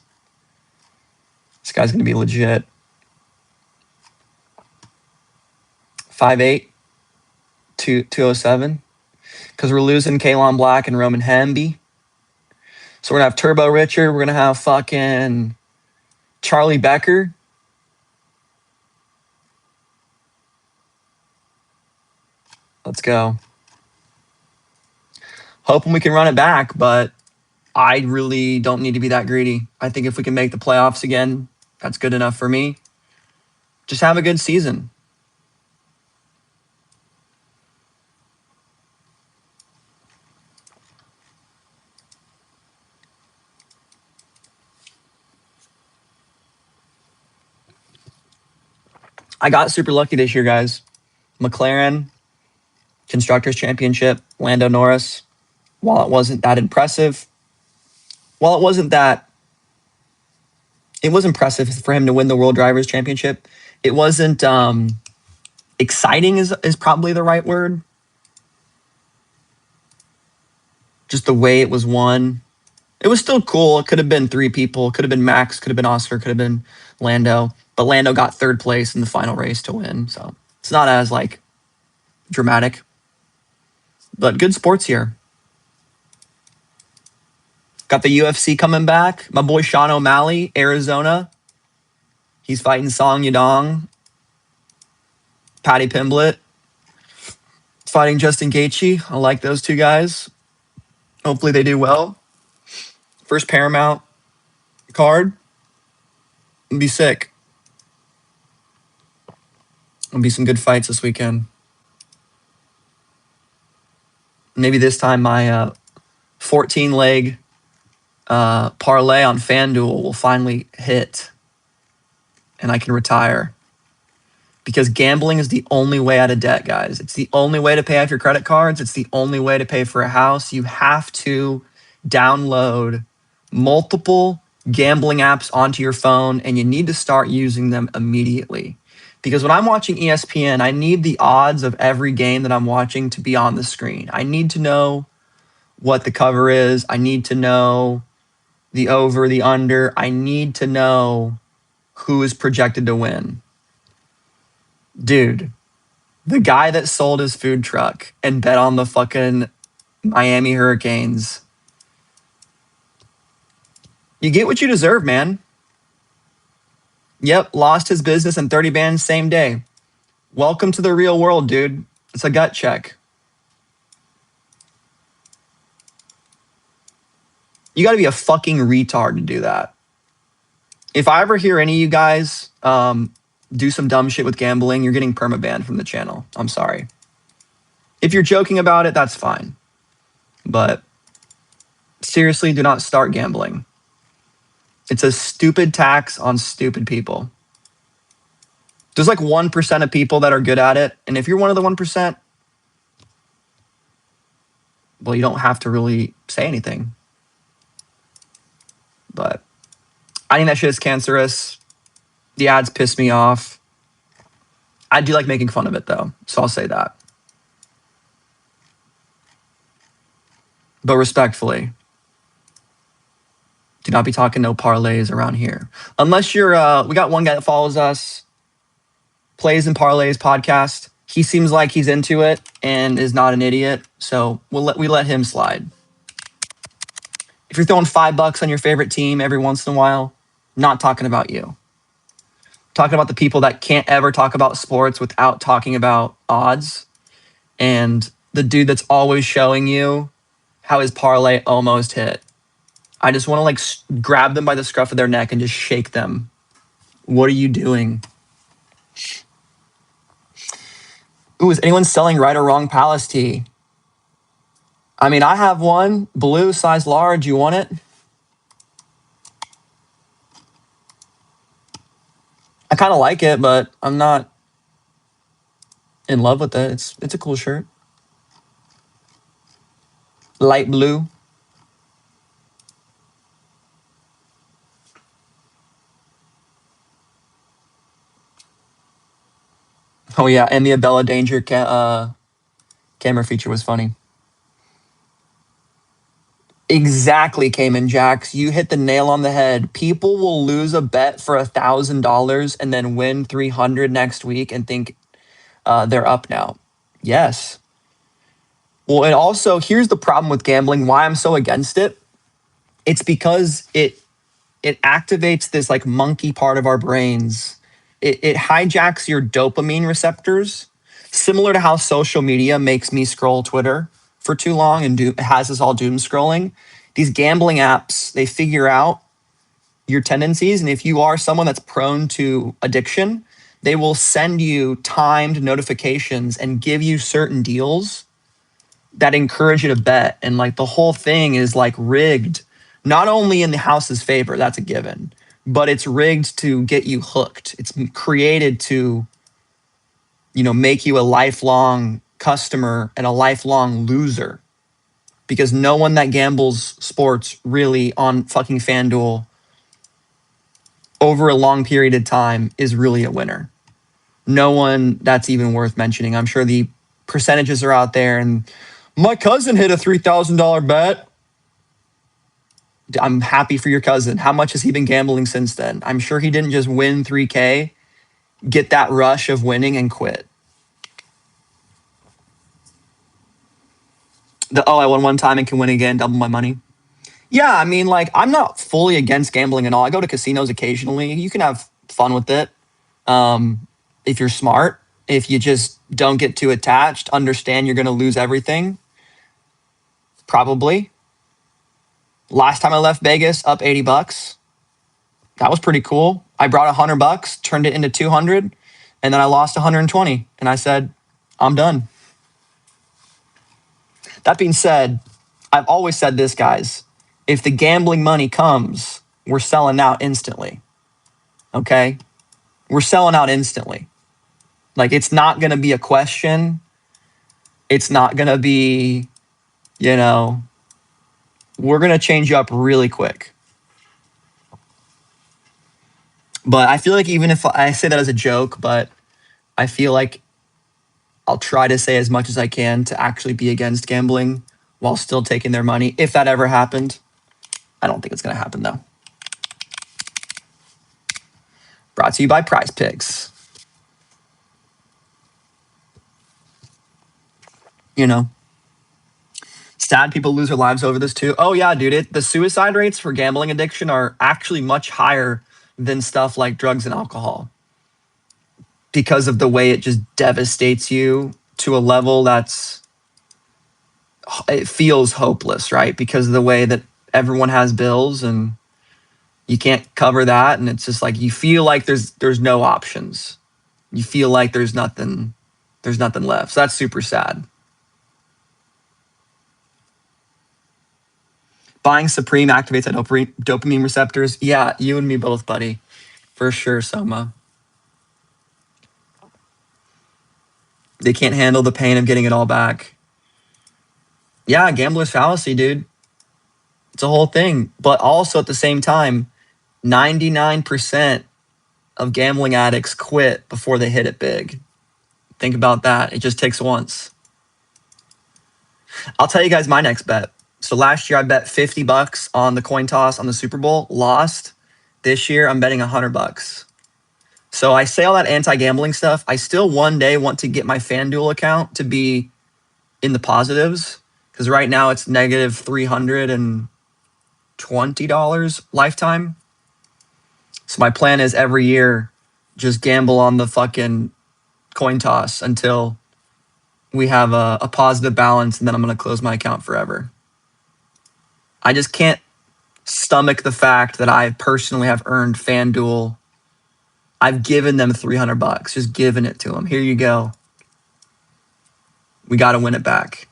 Speaker 1: This guy's going to be legit. 5'8", 207. Because we're losing Kalon Black and Roman Hemby. So we're going to have Turbo Richard. We're going to have fucking Charlie Becker. Let's go. Hoping we can run it back, but I really don't need to be that greedy. I think if we can make the playoffs again, that's good enough for me. Just have a good season. I got super lucky this year, guys. McLaren, Constructors Championship, Lando Norris. While it wasn't that impressive, it was impressive for him to win the World Drivers' Championship. It wasn't exciting is probably the right word. Just the way it was won. It was still cool. It could have been 3 people. It could have been Max. Could have been Oscar. Could have been Lando. But Lando got 3rd place in the final race to win. So it's not as dramatic. But good sports here. Got the UFC coming back. My boy Sean O'Malley, Arizona. He's fighting Song Yadong. Patty Pimblett fighting Justin Gaethje. I like those 2 guys. Hopefully they do well. First Paramount card. It'll be sick. It'll be some good fights this weekend. Maybe this time my 14-leg parlay on FanDuel will finally hit and I can retire. Because gambling is the only way out of debt, guys. It's the only way to pay off your credit cards. It's the only way to pay for a house. You have to download multiple gambling apps onto your phone, and you need to start using them immediately. Because when I'm watching ESPN, I need the odds of every game that I'm watching to be on the screen. I need to know what the cover is. I need to know the over, the under. I need to know who is projected to win. Dude, the guy that sold his food truck and bet on the fucking Miami Hurricanes. You get what you deserve, man. Yep, lost his business and 30 bands same day. Welcome to the real world, dude. It's a gut check. You got to be a fucking retard to do that. If I ever hear any of you guys do some dumb shit with gambling, you're getting permabanned from the channel. I'm sorry. If you're joking about it, that's fine. But seriously, do not start gambling. It's a stupid tax on stupid people. There's 1% of people that are good at it. And if you're one of the 1%, well, you don't have to really say anything. But I think that shit is cancerous. The ads piss me off. I do like making fun of it, though. So I'll say that. But respectfully, do not be talking no parlays around here. Unless you're, we got one guy that follows us, Plays and Parlays podcast. He seems like he's into it and is not an idiot. So we let him slide. If you're throwing $5 on your favorite team every once in a while, not talking about you. Talking about the people that can't ever talk about sports without talking about odds. And the dude that's always showing you how his parlay almost hit. I just want to grab them by the scruff of their neck and just shake them. What are you doing? Ooh, is anyone selling right or wrong Palace tee? I mean, I have one, blue, size large. You want it? I kind of like it, but I'm not in love with it. It's a cool shirt. Light blue. Oh, yeah, and the Abella Danger camera feature was funny. Exactly, Cayman Jacks. You hit the nail on the head. People will lose a bet for $1,000 and then win 300 next week and think they're up now. Yes. Well, and also here's the problem with gambling. Why I'm so against it. It's because it activates this like monkey part of our brains. It hijacks your dopamine receptors, similar to how social media makes me scroll Twitter for too long and has us all doom scrolling. These gambling apps, they figure out your tendencies. And if you are someone that's prone to addiction, they will send you timed notifications and give you certain deals that encourage you to bet. And like the whole thing is like rigged, not only in the house's favor, that's a given, but it's rigged to get you hooked. It's created to, make you a lifelong customer and a lifelong loser, because no one that gambles sports really on fucking FanDuel over a long period of time is really a winner. No one that's even worth mentioning. I'm sure the percentages are out there, and my cousin hit a $3,000 bet. I'm happy for your cousin. How much has he been gambling since then? I'm sure he didn't just win 3K, get that rush of winning and quit. I won one time and can win again, double my money. Yeah, I mean, like, I'm not fully against gambling at all. I go to casinos occasionally. You can have fun with it if you're smart. If you just don't get too attached, understand you're going to lose everything. Probably. Last time I left Vegas, up $80. That was pretty cool. I brought $100, turned it into 200, and then I lost 120. And I said, I'm done. That being said, I've always said this, guys. If the gambling money comes, we're selling out instantly. Okay? We're selling out instantly. Like, it's not going to be a question. It's not going to be, we're going to change you up really quick. But I feel like even if I say that as a joke, but I feel like I'll try to say as much as I can to actually be against gambling while still taking their money. If that ever happened, I don't think it's going to happen though. Brought to you by Prize Picks. Sad people lose their lives over this too. Oh yeah, dude, the suicide rates for gambling addiction are actually much higher than stuff like drugs and alcohol, because of the way it just devastates you to a level it feels hopeless, right? Because of the way that everyone has bills and you can't cover that, and it's just like you feel like there's no options. You feel like there's nothing left. So that's super sad. Buying Supreme activates that dopamine receptors. Yeah, you and me both, buddy. For sure, Soma. They can't handle the pain of getting it all back. Yeah, gambler's fallacy, dude. It's a whole thing. But also at the same time, 99% of gambling addicts quit before they hit it big. Think about that. It just takes once. I'll tell you guys my next bet. So last year I bet $50 on the coin toss on the Super Bowl, lost. This year I'm betting $100. So I say all that anti-gambling stuff. I still one day want to get my FanDuel account to be in the positives, because right now it's negative $320 lifetime. So my plan is every year just gamble on the fucking coin toss until we have a positive balance, and then I'm going to close my account forever. I just can't stomach the fact that I personally have earned FanDuel. I've given them $300, just giving it to them. Here you go. We got to win it back.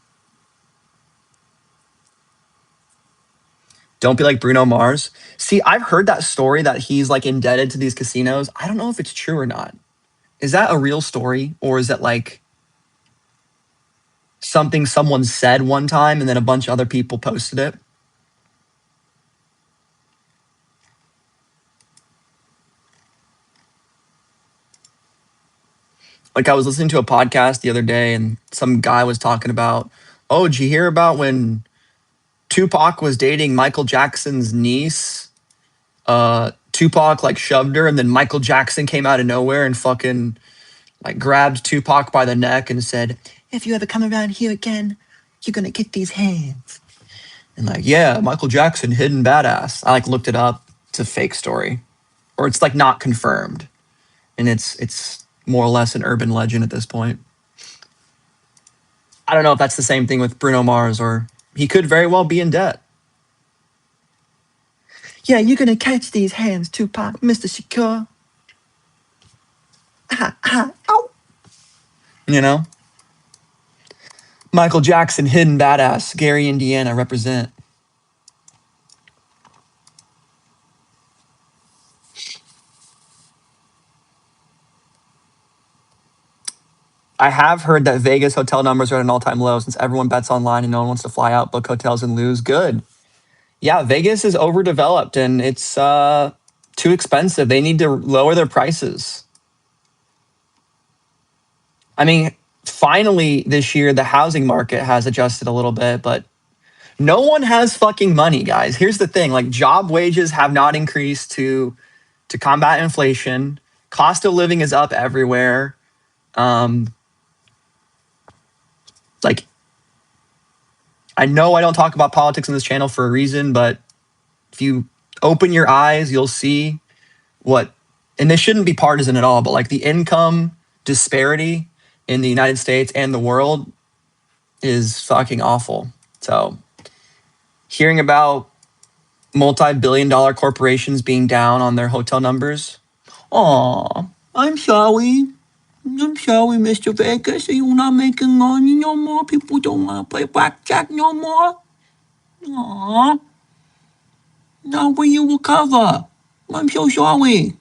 Speaker 1: Don't be like Bruno Mars. See, I've heard that story that he's like indebted to these casinos. I don't know if it's true or not. Is that a real story, or is it like something someone said one time and then a bunch of other people posted it? Like I was listening to a podcast the other day and some guy was talking about, oh, did you hear about when Tupac was dating Michael Jackson's niece? Tupac like shoved her and then Michael Jackson came out of nowhere and fucking like grabbed Tupac by the neck and said, if you ever come around here again, you're gonna get these hands. And like, yeah, Michael Jackson, hidden badass. I like looked it up. It's a fake story. Or it's like not confirmed. And it's more or less an urban legend at this point. I don't know if that's the same thing with Bruno Mars, or he could very well be in debt. Yeah, you're gonna catch these hands, Tupac, Mr. Shakur. Ow. You know? Michael Jackson, hidden badass. Gary, Indiana, represent. I have heard that Vegas hotel numbers are at an all-time low since everyone bets online and no one wants to fly out, book hotels, and lose. Good. Yeah, Vegas is overdeveloped and it's too expensive. They need to lower their prices. I mean, finally this year, the housing market has adjusted a little bit, but no one has fucking money, guys. Here's the thing, like job wages have not increased to combat inflation. Cost of living is up everywhere. Like, I know I don't talk about politics on this channel for a reason, but if you open your eyes, you'll see what, and this shouldn't be partisan at all, but like the income disparity in the United States and the world is fucking awful. So hearing about multi-billion-dollar corporations being down on their hotel numbers, aw, I'm sorry. I'm sorry, Mr. Vegas. Are you not making money no more? People don't want to play blackjack no more? Aw. Now when you recover? I'm so sorry.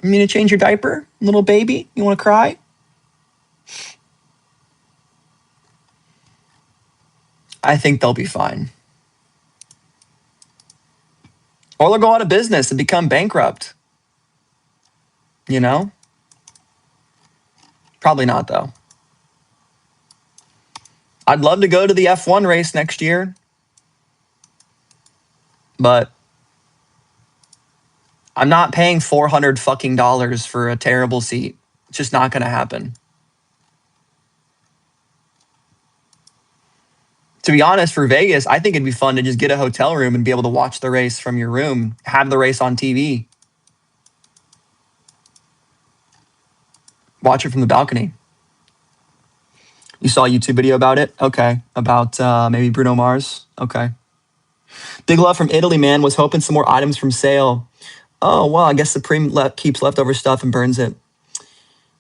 Speaker 1: You need to change your diaper, little baby? You want to cry? I think they'll be fine. Or they'll go out of business and become bankrupt. You know? Probably not, though. I'd love to go to the F1 race next year, but I'm not paying $400 fucking dollars for a terrible seat. It's just not going to happen. To be honest, for Vegas, I think it'd be fun to just get a hotel room and be able to watch the race from your room, have the race on TV. Watch it from the balcony. You saw a YouTube video about it? Okay. About maybe Bruno Mars? Okay. Big love from Italy, man. Was hoping some more items from sale. Oh, well, I guess Supreme keeps leftover stuff and burns it.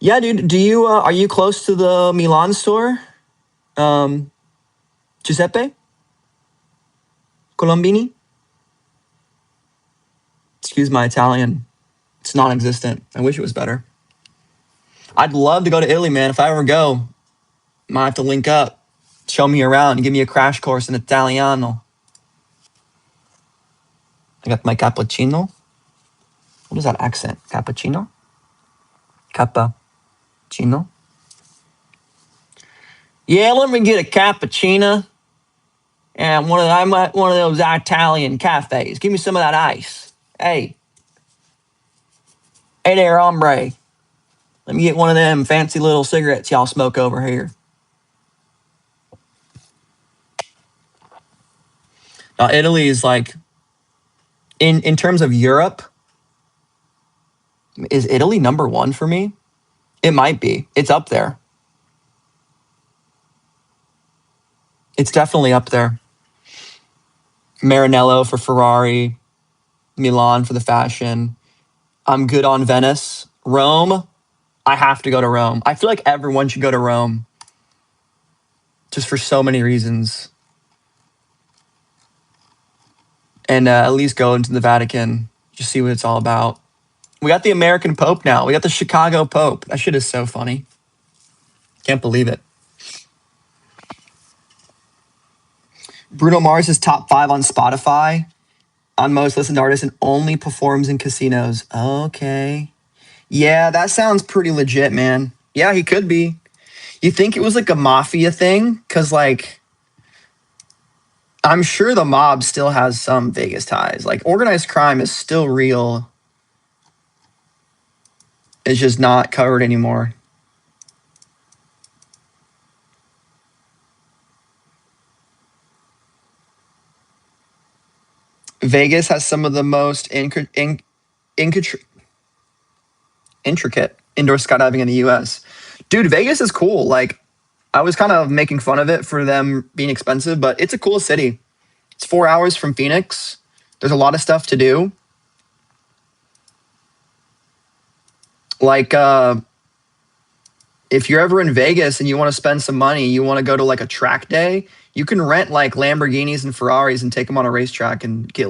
Speaker 1: Yeah, dude. Do you are you close to the Milan store? Giuseppe? Colombini? Excuse my Italian. It's non-existent. I wish it was better. I'd love to go to Italy, man. If I ever go, might have to link up, show me around, and give me a crash course in Italiano. I got my cappuccino. What is that accent? Cappuccino? Cappuccino? Yeah, let me get a cappuccino. And I'm at one of those Italian cafes. Give me some of that ice. Hey there, hombre. Let me get one of them fancy little cigarettes y'all smoke over here. Now, Italy is like, in terms of Europe, is Italy number one for me? It might be. It's up there. It's definitely up there. Maranello for Ferrari, Milan for the fashion. I'm good on Venice. Rome, I have to go to Rome. I feel like everyone should go to Rome. Just for so many reasons. And at least go into the Vatican. Just see what it's all about. We got the American Pope now. We got the Chicago Pope. That shit is so funny. Can't believe it. Bruno Mars is top 5 on Spotify on most listened artists and only performs in casinos. Okay. Yeah, that sounds pretty legit, man. Yeah, he could be. You think it was like a mafia thing? Because, like, I'm sure the mob still has some Vegas ties. Like, organized crime is still real. It's just not covered anymore. Vegas has some of the most intricate indoor skydiving in the US. Dude, Vegas is cool. Like, I was kind of making fun of it for them being expensive, but it's a cool city. It's 4 hours from Phoenix. There's a lot of stuff to do. Like, if you're ever in Vegas and you want to spend some money, you want to go to like a track day, you can rent like Lamborghinis and Ferraris and take them on a racetrack and get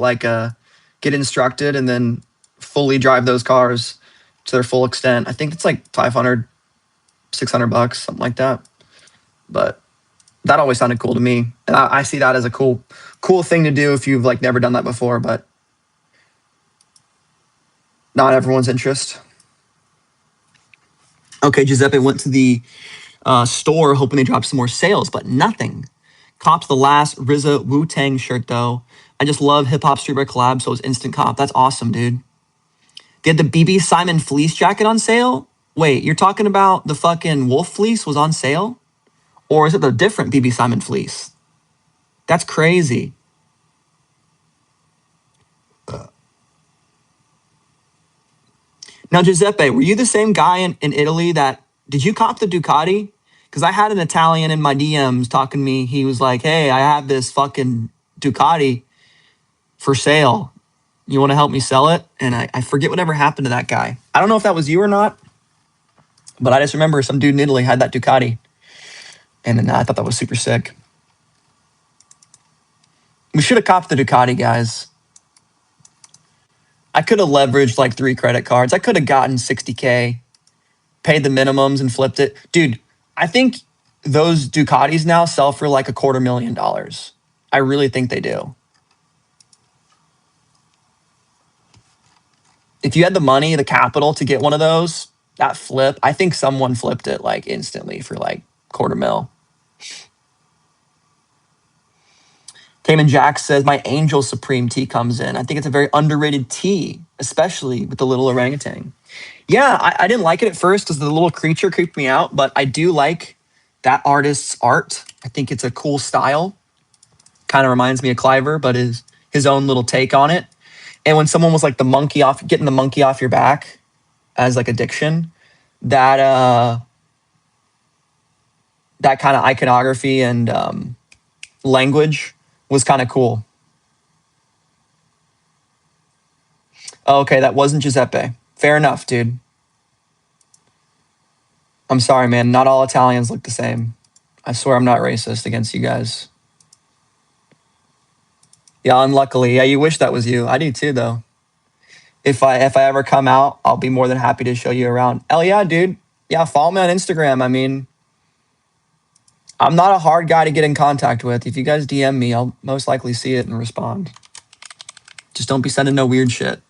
Speaker 1: instructed and then fully drive those cars to their full extent. I think it's like 500, 600 bucks, something like that. But that always sounded cool to me. And I see that as a cool thing to do if you've like never done that before, but not everyone's interest. Okay, Giuseppe went to the store hoping they dropped some more sales, but nothing. Copped the last RZA Wu-Tang shirt though. I just love hip hop streetwear collab, so it was instant cop. That's awesome, dude. They had the BB Simon fleece jacket on sale. Wait, you're talking about the fucking wolf fleece was on sale? Or is it the different BB Simon fleece? That's crazy. Now, Giuseppe, were you the same guy in Italy did you cop the Ducati? Because I had an Italian in my DMs talking to me. He was like, hey, I have this fucking Ducati for sale. You want to help me sell it? And I forget whatever happened to that guy. I don't know if that was you or not, but I just remember some dude in Italy had that Ducati. And then I thought that was super sick. We should have copped the Ducati, guys. I could have leveraged like 3 credit cards. I could have gotten 60K, paid the minimums and flipped it. Dude, I think those Ducatis now sell for like $250,000. I really think they do. If you had the money, the capital to get one of those, that flip, I think someone flipped it like instantly for like $250,000. Cayman Jack says, my Angel Supreme tee comes in. I think it's a very underrated tee, especially with the little orangutan. Yeah, I didn't like it at first because the little creature creeped me out, but I do like that artist's art. I think it's a cool style. Kind of reminds me of Cliver, but is his own little take on it. And when someone was like getting the monkey off your back as like addiction, that kind of iconography and language was kind of cool. Okay, that wasn't Giuseppe. Fair enough, dude. I'm sorry, man. Not all Italians look the same. I swear I'm not racist against you guys. Yeah, unluckily. Yeah, you wish that was you. I do too, though. If I ever come out, I'll be more than happy to show you around. Hell yeah, dude. Yeah, follow me on Instagram. I mean, I'm not a hard guy to get in contact with. If you guys DM me, I'll most likely see it and respond. Just don't be sending no weird shit.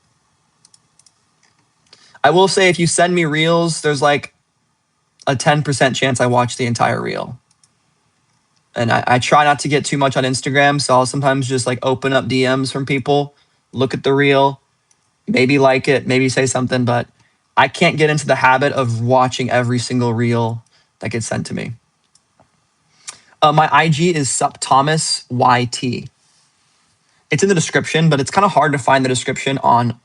Speaker 1: I will say if you send me reels, there's like a 10% chance I watch the entire reel. And I try not to get too much on Instagram, so I'll sometimes just like open up DMs from people, look at the reel, maybe like it, maybe say something, but I can't get into the habit of watching every single reel that gets sent to me. My IG is SupThomas YT. It's in the description, but it's kind of hard to find the description on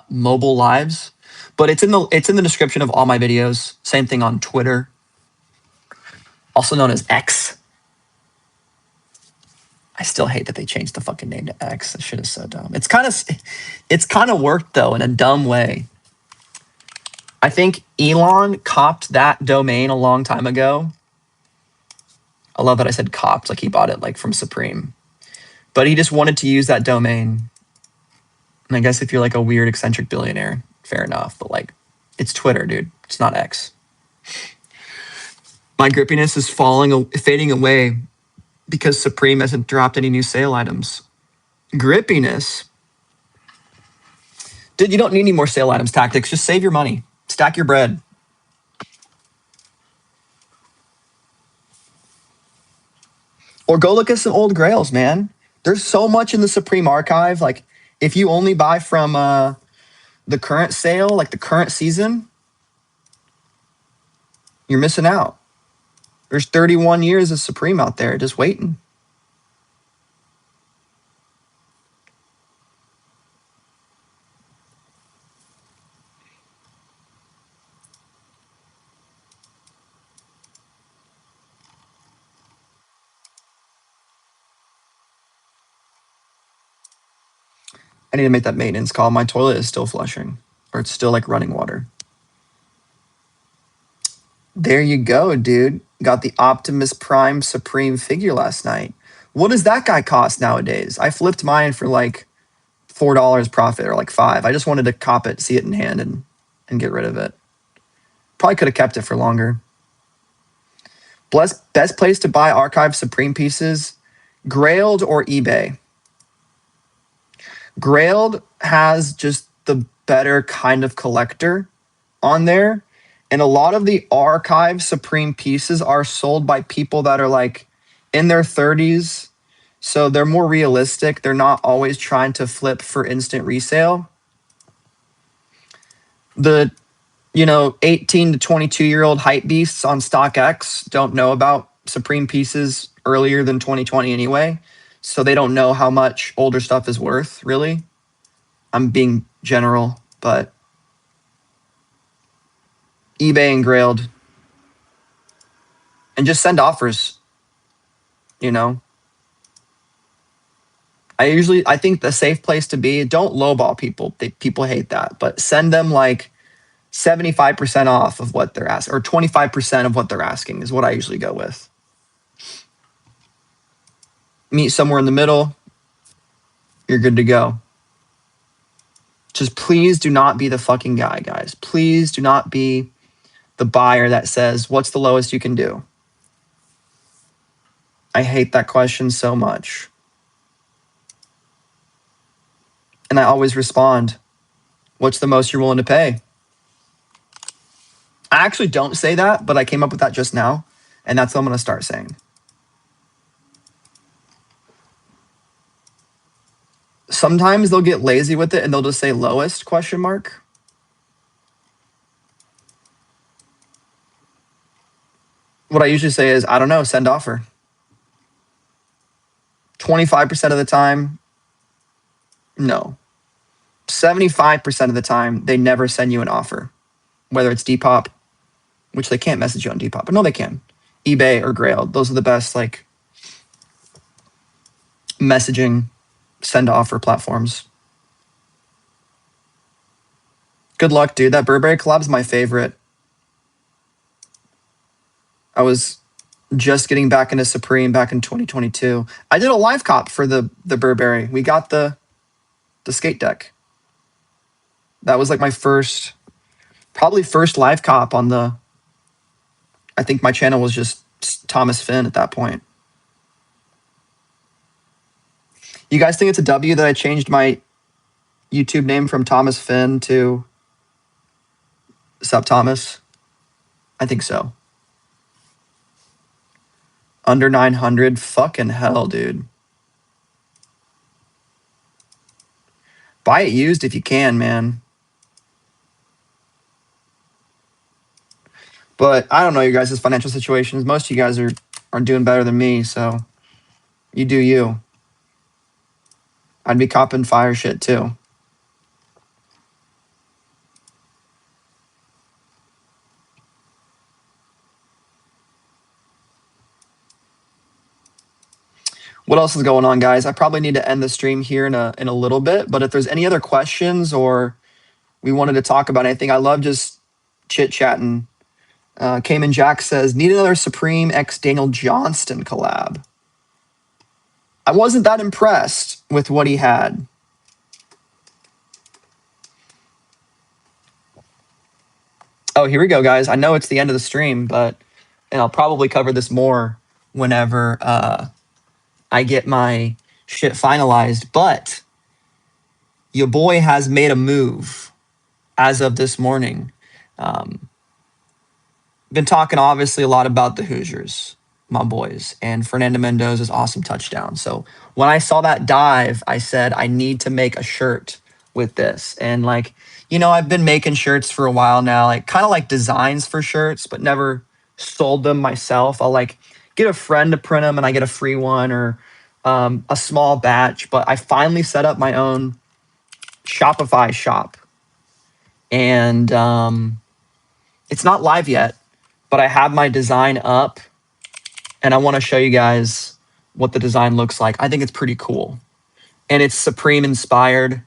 Speaker 1: mobile lives. But it's in the description of all my videos. Same thing on Twitter, also known as X. I still hate that they changed the fucking name to X. That shit is so dumb. It's kind of worked though in a dumb way. I think Elon copped that domain a long time ago. I love that I said copped, like he bought it like from Supreme. But he just wanted to use that domain. And I guess if you're like a weird eccentric billionaire, fair enough. But like, it's Twitter, dude. It's not X. My grippiness is fading away because Supreme hasn't dropped any new sale items. Grippiness? Dude, you don't need any more sale items, Tactics. Just save your money. Stack your bread. Or go look at some old grails, man. There's so much in the Supreme archive. Like, if you only buy from the current sale, like the current season, you're missing out. There's 31 years of Supreme out there just waiting. I need to make that maintenance call. My toilet is still flushing, or it's still like running water. There you go, dude. Got the Optimus Prime Supreme figure last night. What does that guy cost nowadays? I flipped mine for like $4 profit or like $5. I just wanted to cop it, see it in hand, and get rid of it. Probably could have kept it for longer. Best place to buy archive Supreme pieces, Grailed or eBay. Grailed has just the better kind of collector on there. And a lot of the archive Supreme pieces are sold by people that are like in their 30s. So they're more realistic. They're not always trying to flip for instant resale. The 18 to 22-year-old hype beasts on StockX don't know about Supreme pieces earlier than 2020 anyway. So they don't know how much older stuff is worth, really. I'm being general, but eBay and Grailed. And just send offers, I think the safe place to be, don't lowball people. People hate that, but send them like 75% off of what they're asking, or 25% of what they're asking is what I usually go with. Meet somewhere in the middle, you're good to go. Just please do not be the fucking guy, guys. Please do not be the buyer that says, what's the lowest you can do? I hate that question so much. And I always respond, what's the most you're willing to pay? I actually don't say that, but I came up with that just now, and that's what I'm going to start saying. Sometimes they'll get lazy with it and they'll just say lowest ? What I usually say is, I don't know, send offer. 25% of the time, no. 75% of the time, they never send you an offer, whether it's Depop, which they can't message you on Depop, but no, they can. eBay or Grail, those are the best like messaging send offer platforms. Good luck, dude. That Burberry collab's my favorite. I was just getting back into Supreme back in 2022. I did a live cop for the Burberry. We got the skate deck. That was like my probably first live cop on I think my channel was just Thomas Finn at that point. You guys think it's a W that I changed my YouTube name from Thomas Finn to SupThomas? I think so. Under 900? Fucking hell, dude. Buy it used if you can, man. But I don't know you guys' financial situations. Most of you guys are doing better than me, so you do you. I'd be copping fire shit too. What else is going on, guys? I probably need to end the stream here in a little bit, but if there's any other questions or we wanted to talk about anything, I love just chit-chatting. Cayman Jack says, need another Supreme X Daniel Johnston collab. I wasn't that impressed with what he had. Oh, here we go, guys. I know it's the end of the stream, and I'll probably cover this more whenever I get my shit finalized, but your boy has made a move as of this morning. Been talking obviously a lot about the Hoosiers, my boys, and Fernando Mendoza's awesome touchdown. So when I saw that dive, I said, I need to make a shirt with this. And like, I've been making shirts for a while now, like kind of like designs for shirts, but never sold them myself. I'll like get a friend to print them and I get a free one or a small batch. But I finally set up my own Shopify shop. And it's not live yet, but I have my design up and I want to show you guys what the design looks like. I think it's pretty cool. And it's Supreme inspired,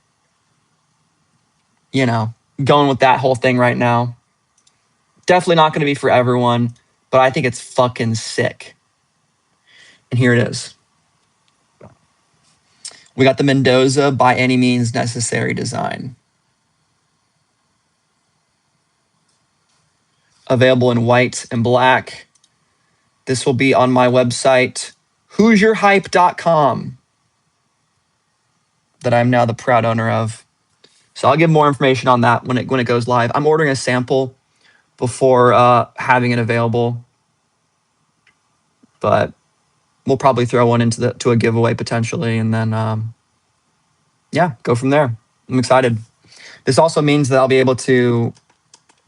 Speaker 1: going with that whole thing right now. Definitely not going to be for everyone, but I think it's fucking sick. And here it is. We got the Mendoza by any means necessary design. Available in white and black. This will be on my website, HoosierHype.com, that I'm now the proud owner of. So I'll give more information on that when it goes live. I'm ordering a sample before having it available, but we'll probably throw one to a giveaway potentially, and then go from there. I'm excited. This also means that I'll be able to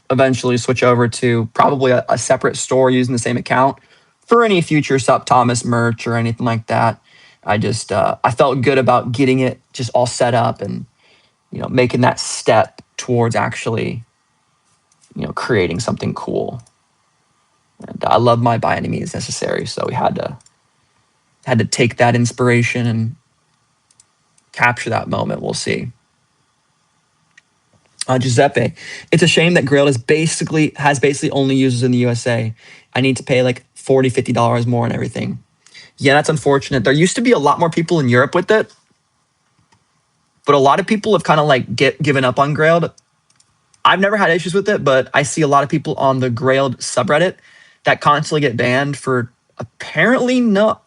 Speaker 1: eventually switch over to probably a separate store using the same account for any future SupThomas merch or anything like that. I just I felt good about getting it just all set up and making that step towards actually creating something cool. And I love my by any means necessary, so we had to take that inspiration and capture that moment. We'll see. Giuseppe, it's a shame that Grailed has basically only users in the USA. I need to pay like $40, $50 more and everything. Yeah, that's unfortunate. There used to be a lot more people in Europe with it, but a lot of people have kind of like given up on Grailed. I've never had issues with it, but I see a lot of people on the Grailed subreddit that constantly get banned for apparently no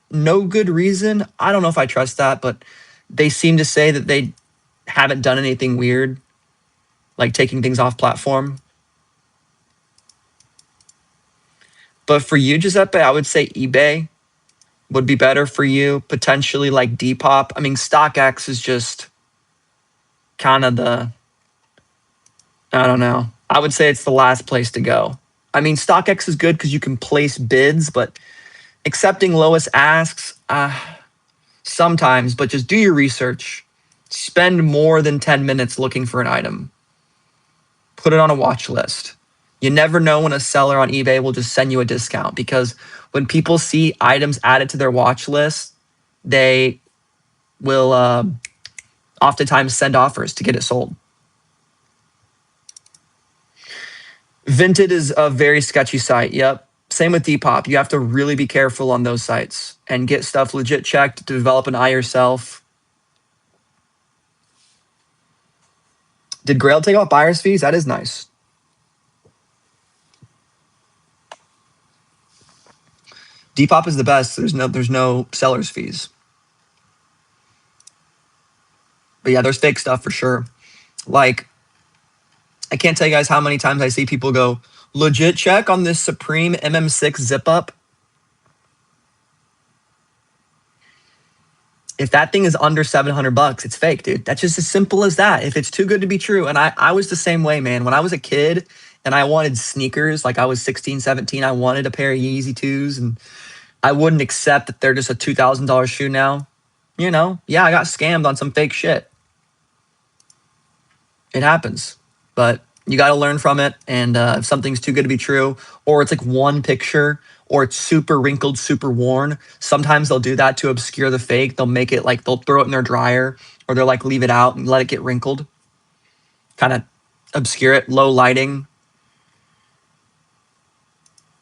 Speaker 1: good reason. I don't know if I trust that, but they seem to say that they haven't done anything weird, like taking things off platform. But for you, Giuseppe, I would say eBay would be better for you. Potentially like Depop. I mean, StockX is just kind of I don't know. I would say it's the last place to go. I mean, StockX is good because you can place bids, but accepting lowest asks, sometimes, but just do your research. Spend more than 10 minutes looking for an item. Put it on a watch list. You never know when a seller on eBay will just send you a discount, because when people see items added to their watch list, they will oftentimes send offers to get it sold. Vinted is a very sketchy site. Yep. Same with Depop. You have to really be careful on those sites and get stuff legit checked, to develop an eye yourself. Did Grail take off buyer's fees? That is nice. Depop is the best. There's no seller's fees. But yeah, there's fake stuff for sure. Like, I can't tell you guys how many times I see people go, legit check on this Supreme MM6 zip up. If that thing is under $700, it's fake, dude. That's just as simple as that. If it's too good to be true. And I was the same way, man. When I was a kid and I wanted sneakers, like I was 16, 17, I wanted a pair of Yeezy 2s, and I wouldn't accept that they're just a $2,000 shoe now. Yeah, I got scammed on some fake shit. It happens. But you got to learn from it. And if something's too good to be true, or it's like one picture, or it's super wrinkled, super worn, sometimes they'll do that to obscure the fake. They'll make it like, they'll throw it in their dryer, or they'll like leave it out and let it get wrinkled. Kind of obscure it, low lighting.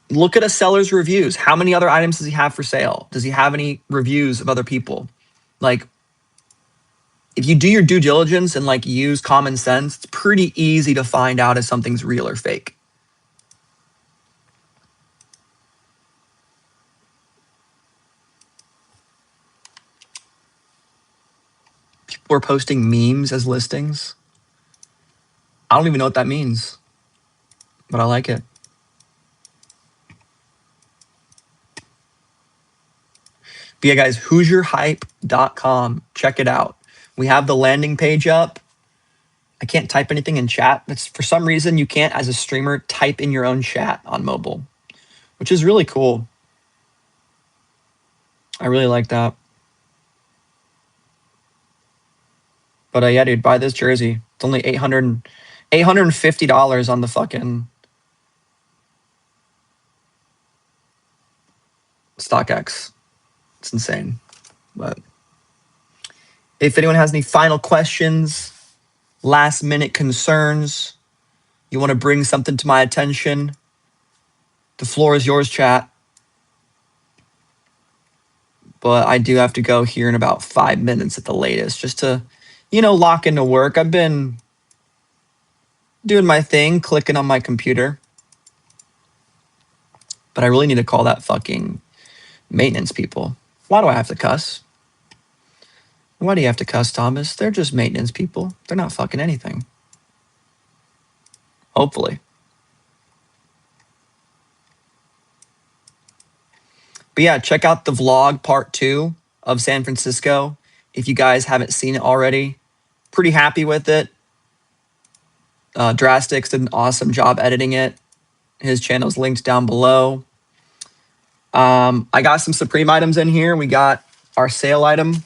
Speaker 1: Look at a seller's reviews. How many other items does he have for sale? Does he have any reviews of other people? Like, if you do your due diligence and like use common sense, it's pretty easy to find out if something's real or fake. People are posting memes as listings. I don't even know what that means. but I like it. But yeah, guys, HoosierHype.com. Check it out. We have the landing page up. I can't type anything in chat. That's for some reason you can't, as a streamer, type in your own chat on mobile, which is really cool. I really like that. But yeah, dude, buy this jersey. It's only $850 on the fucking StockX. It's insane. But if anyone has any final questions, last minute concerns, you want to bring something to my attention, the floor is yours, chat. But I do have to go here in about 5 minutes at the latest just to, lock into work. I've been doing my thing, clicking on my computer. But I really need to call that fucking maintenance people. Why do I have to cuss? Why do you have to cuss, Thomas? They're just maintenance people. They're not fucking anything. Hopefully. But yeah, check out the vlog part 2 of San Francisco. If you guys haven't seen it already, pretty happy with it. Drastics did an awesome job editing it. His channel's linked down below. I got some Supreme items in here. We got our sale item.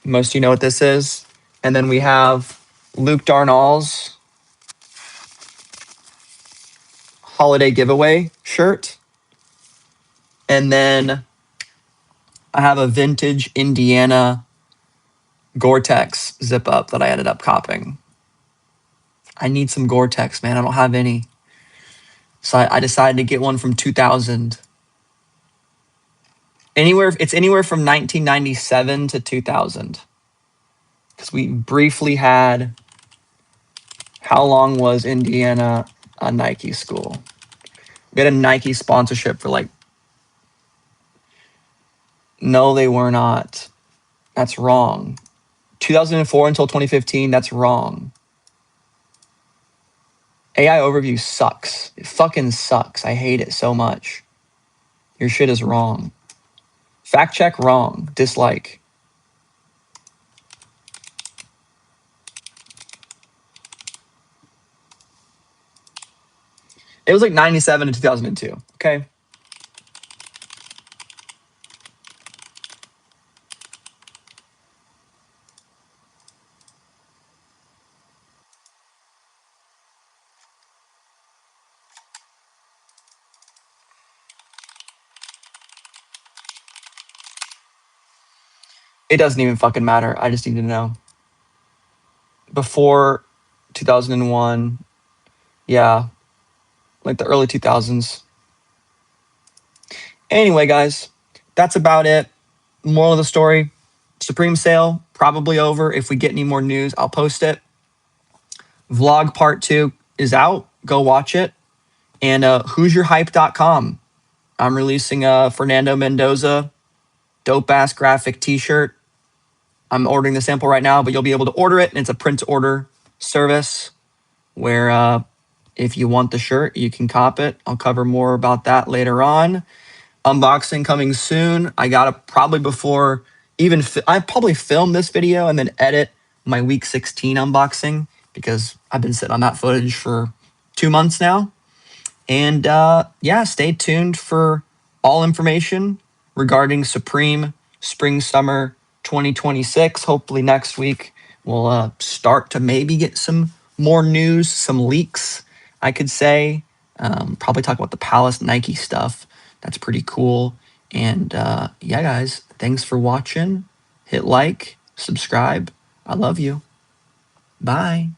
Speaker 1: Most of you know what this is. And then we have Luke Darnall's holiday giveaway shirt. And then I have a vintage Indiana Gore-Tex zip up that I ended up copping. I need some Gore-Tex, man. I don't have any. So I decided to get one from 2000. It's anywhere from 1997 to 2000. Because we briefly had, how long was Indiana a Nike school? We had a Nike sponsorship for no, they were not. That's wrong. 2004 until 2015, that's wrong. AI overview sucks. It fucking sucks. I hate it so much. Your shit is wrong. Fact check wrong. Dislike. It was like 97 to 2002. Okay. It doesn't even fucking matter. I just need to know. Before 2001, yeah, like the early 2000s. Anyway, guys, that's about it. Moral of the story, Supreme sale, probably over. If we get any more news, I'll post it. Vlog part 2 is out. Go watch it. And HoosierHype.com. I'm releasing a Fernando Mendoza dope-ass graphic t-shirt. I'm ordering the sample right now, but you'll be able to order it, and it's a print-to-order service where if you want the shirt, you can cop it. I'll cover more about that later on. Unboxing coming soon. I got to probably before even I probably film this video and then edit my week 16 unboxing because I've been sitting on that footage for 2 months now. And yeah, stay tuned for all information regarding Supreme Spring Summer 2026. Hopefully next week we'll start to maybe get some more news, some leaks, I could say. Probably talk about the Palace Nike stuff. That's pretty cool. And yeah, guys, thanks for watching. Hit like, subscribe. I love you. Bye.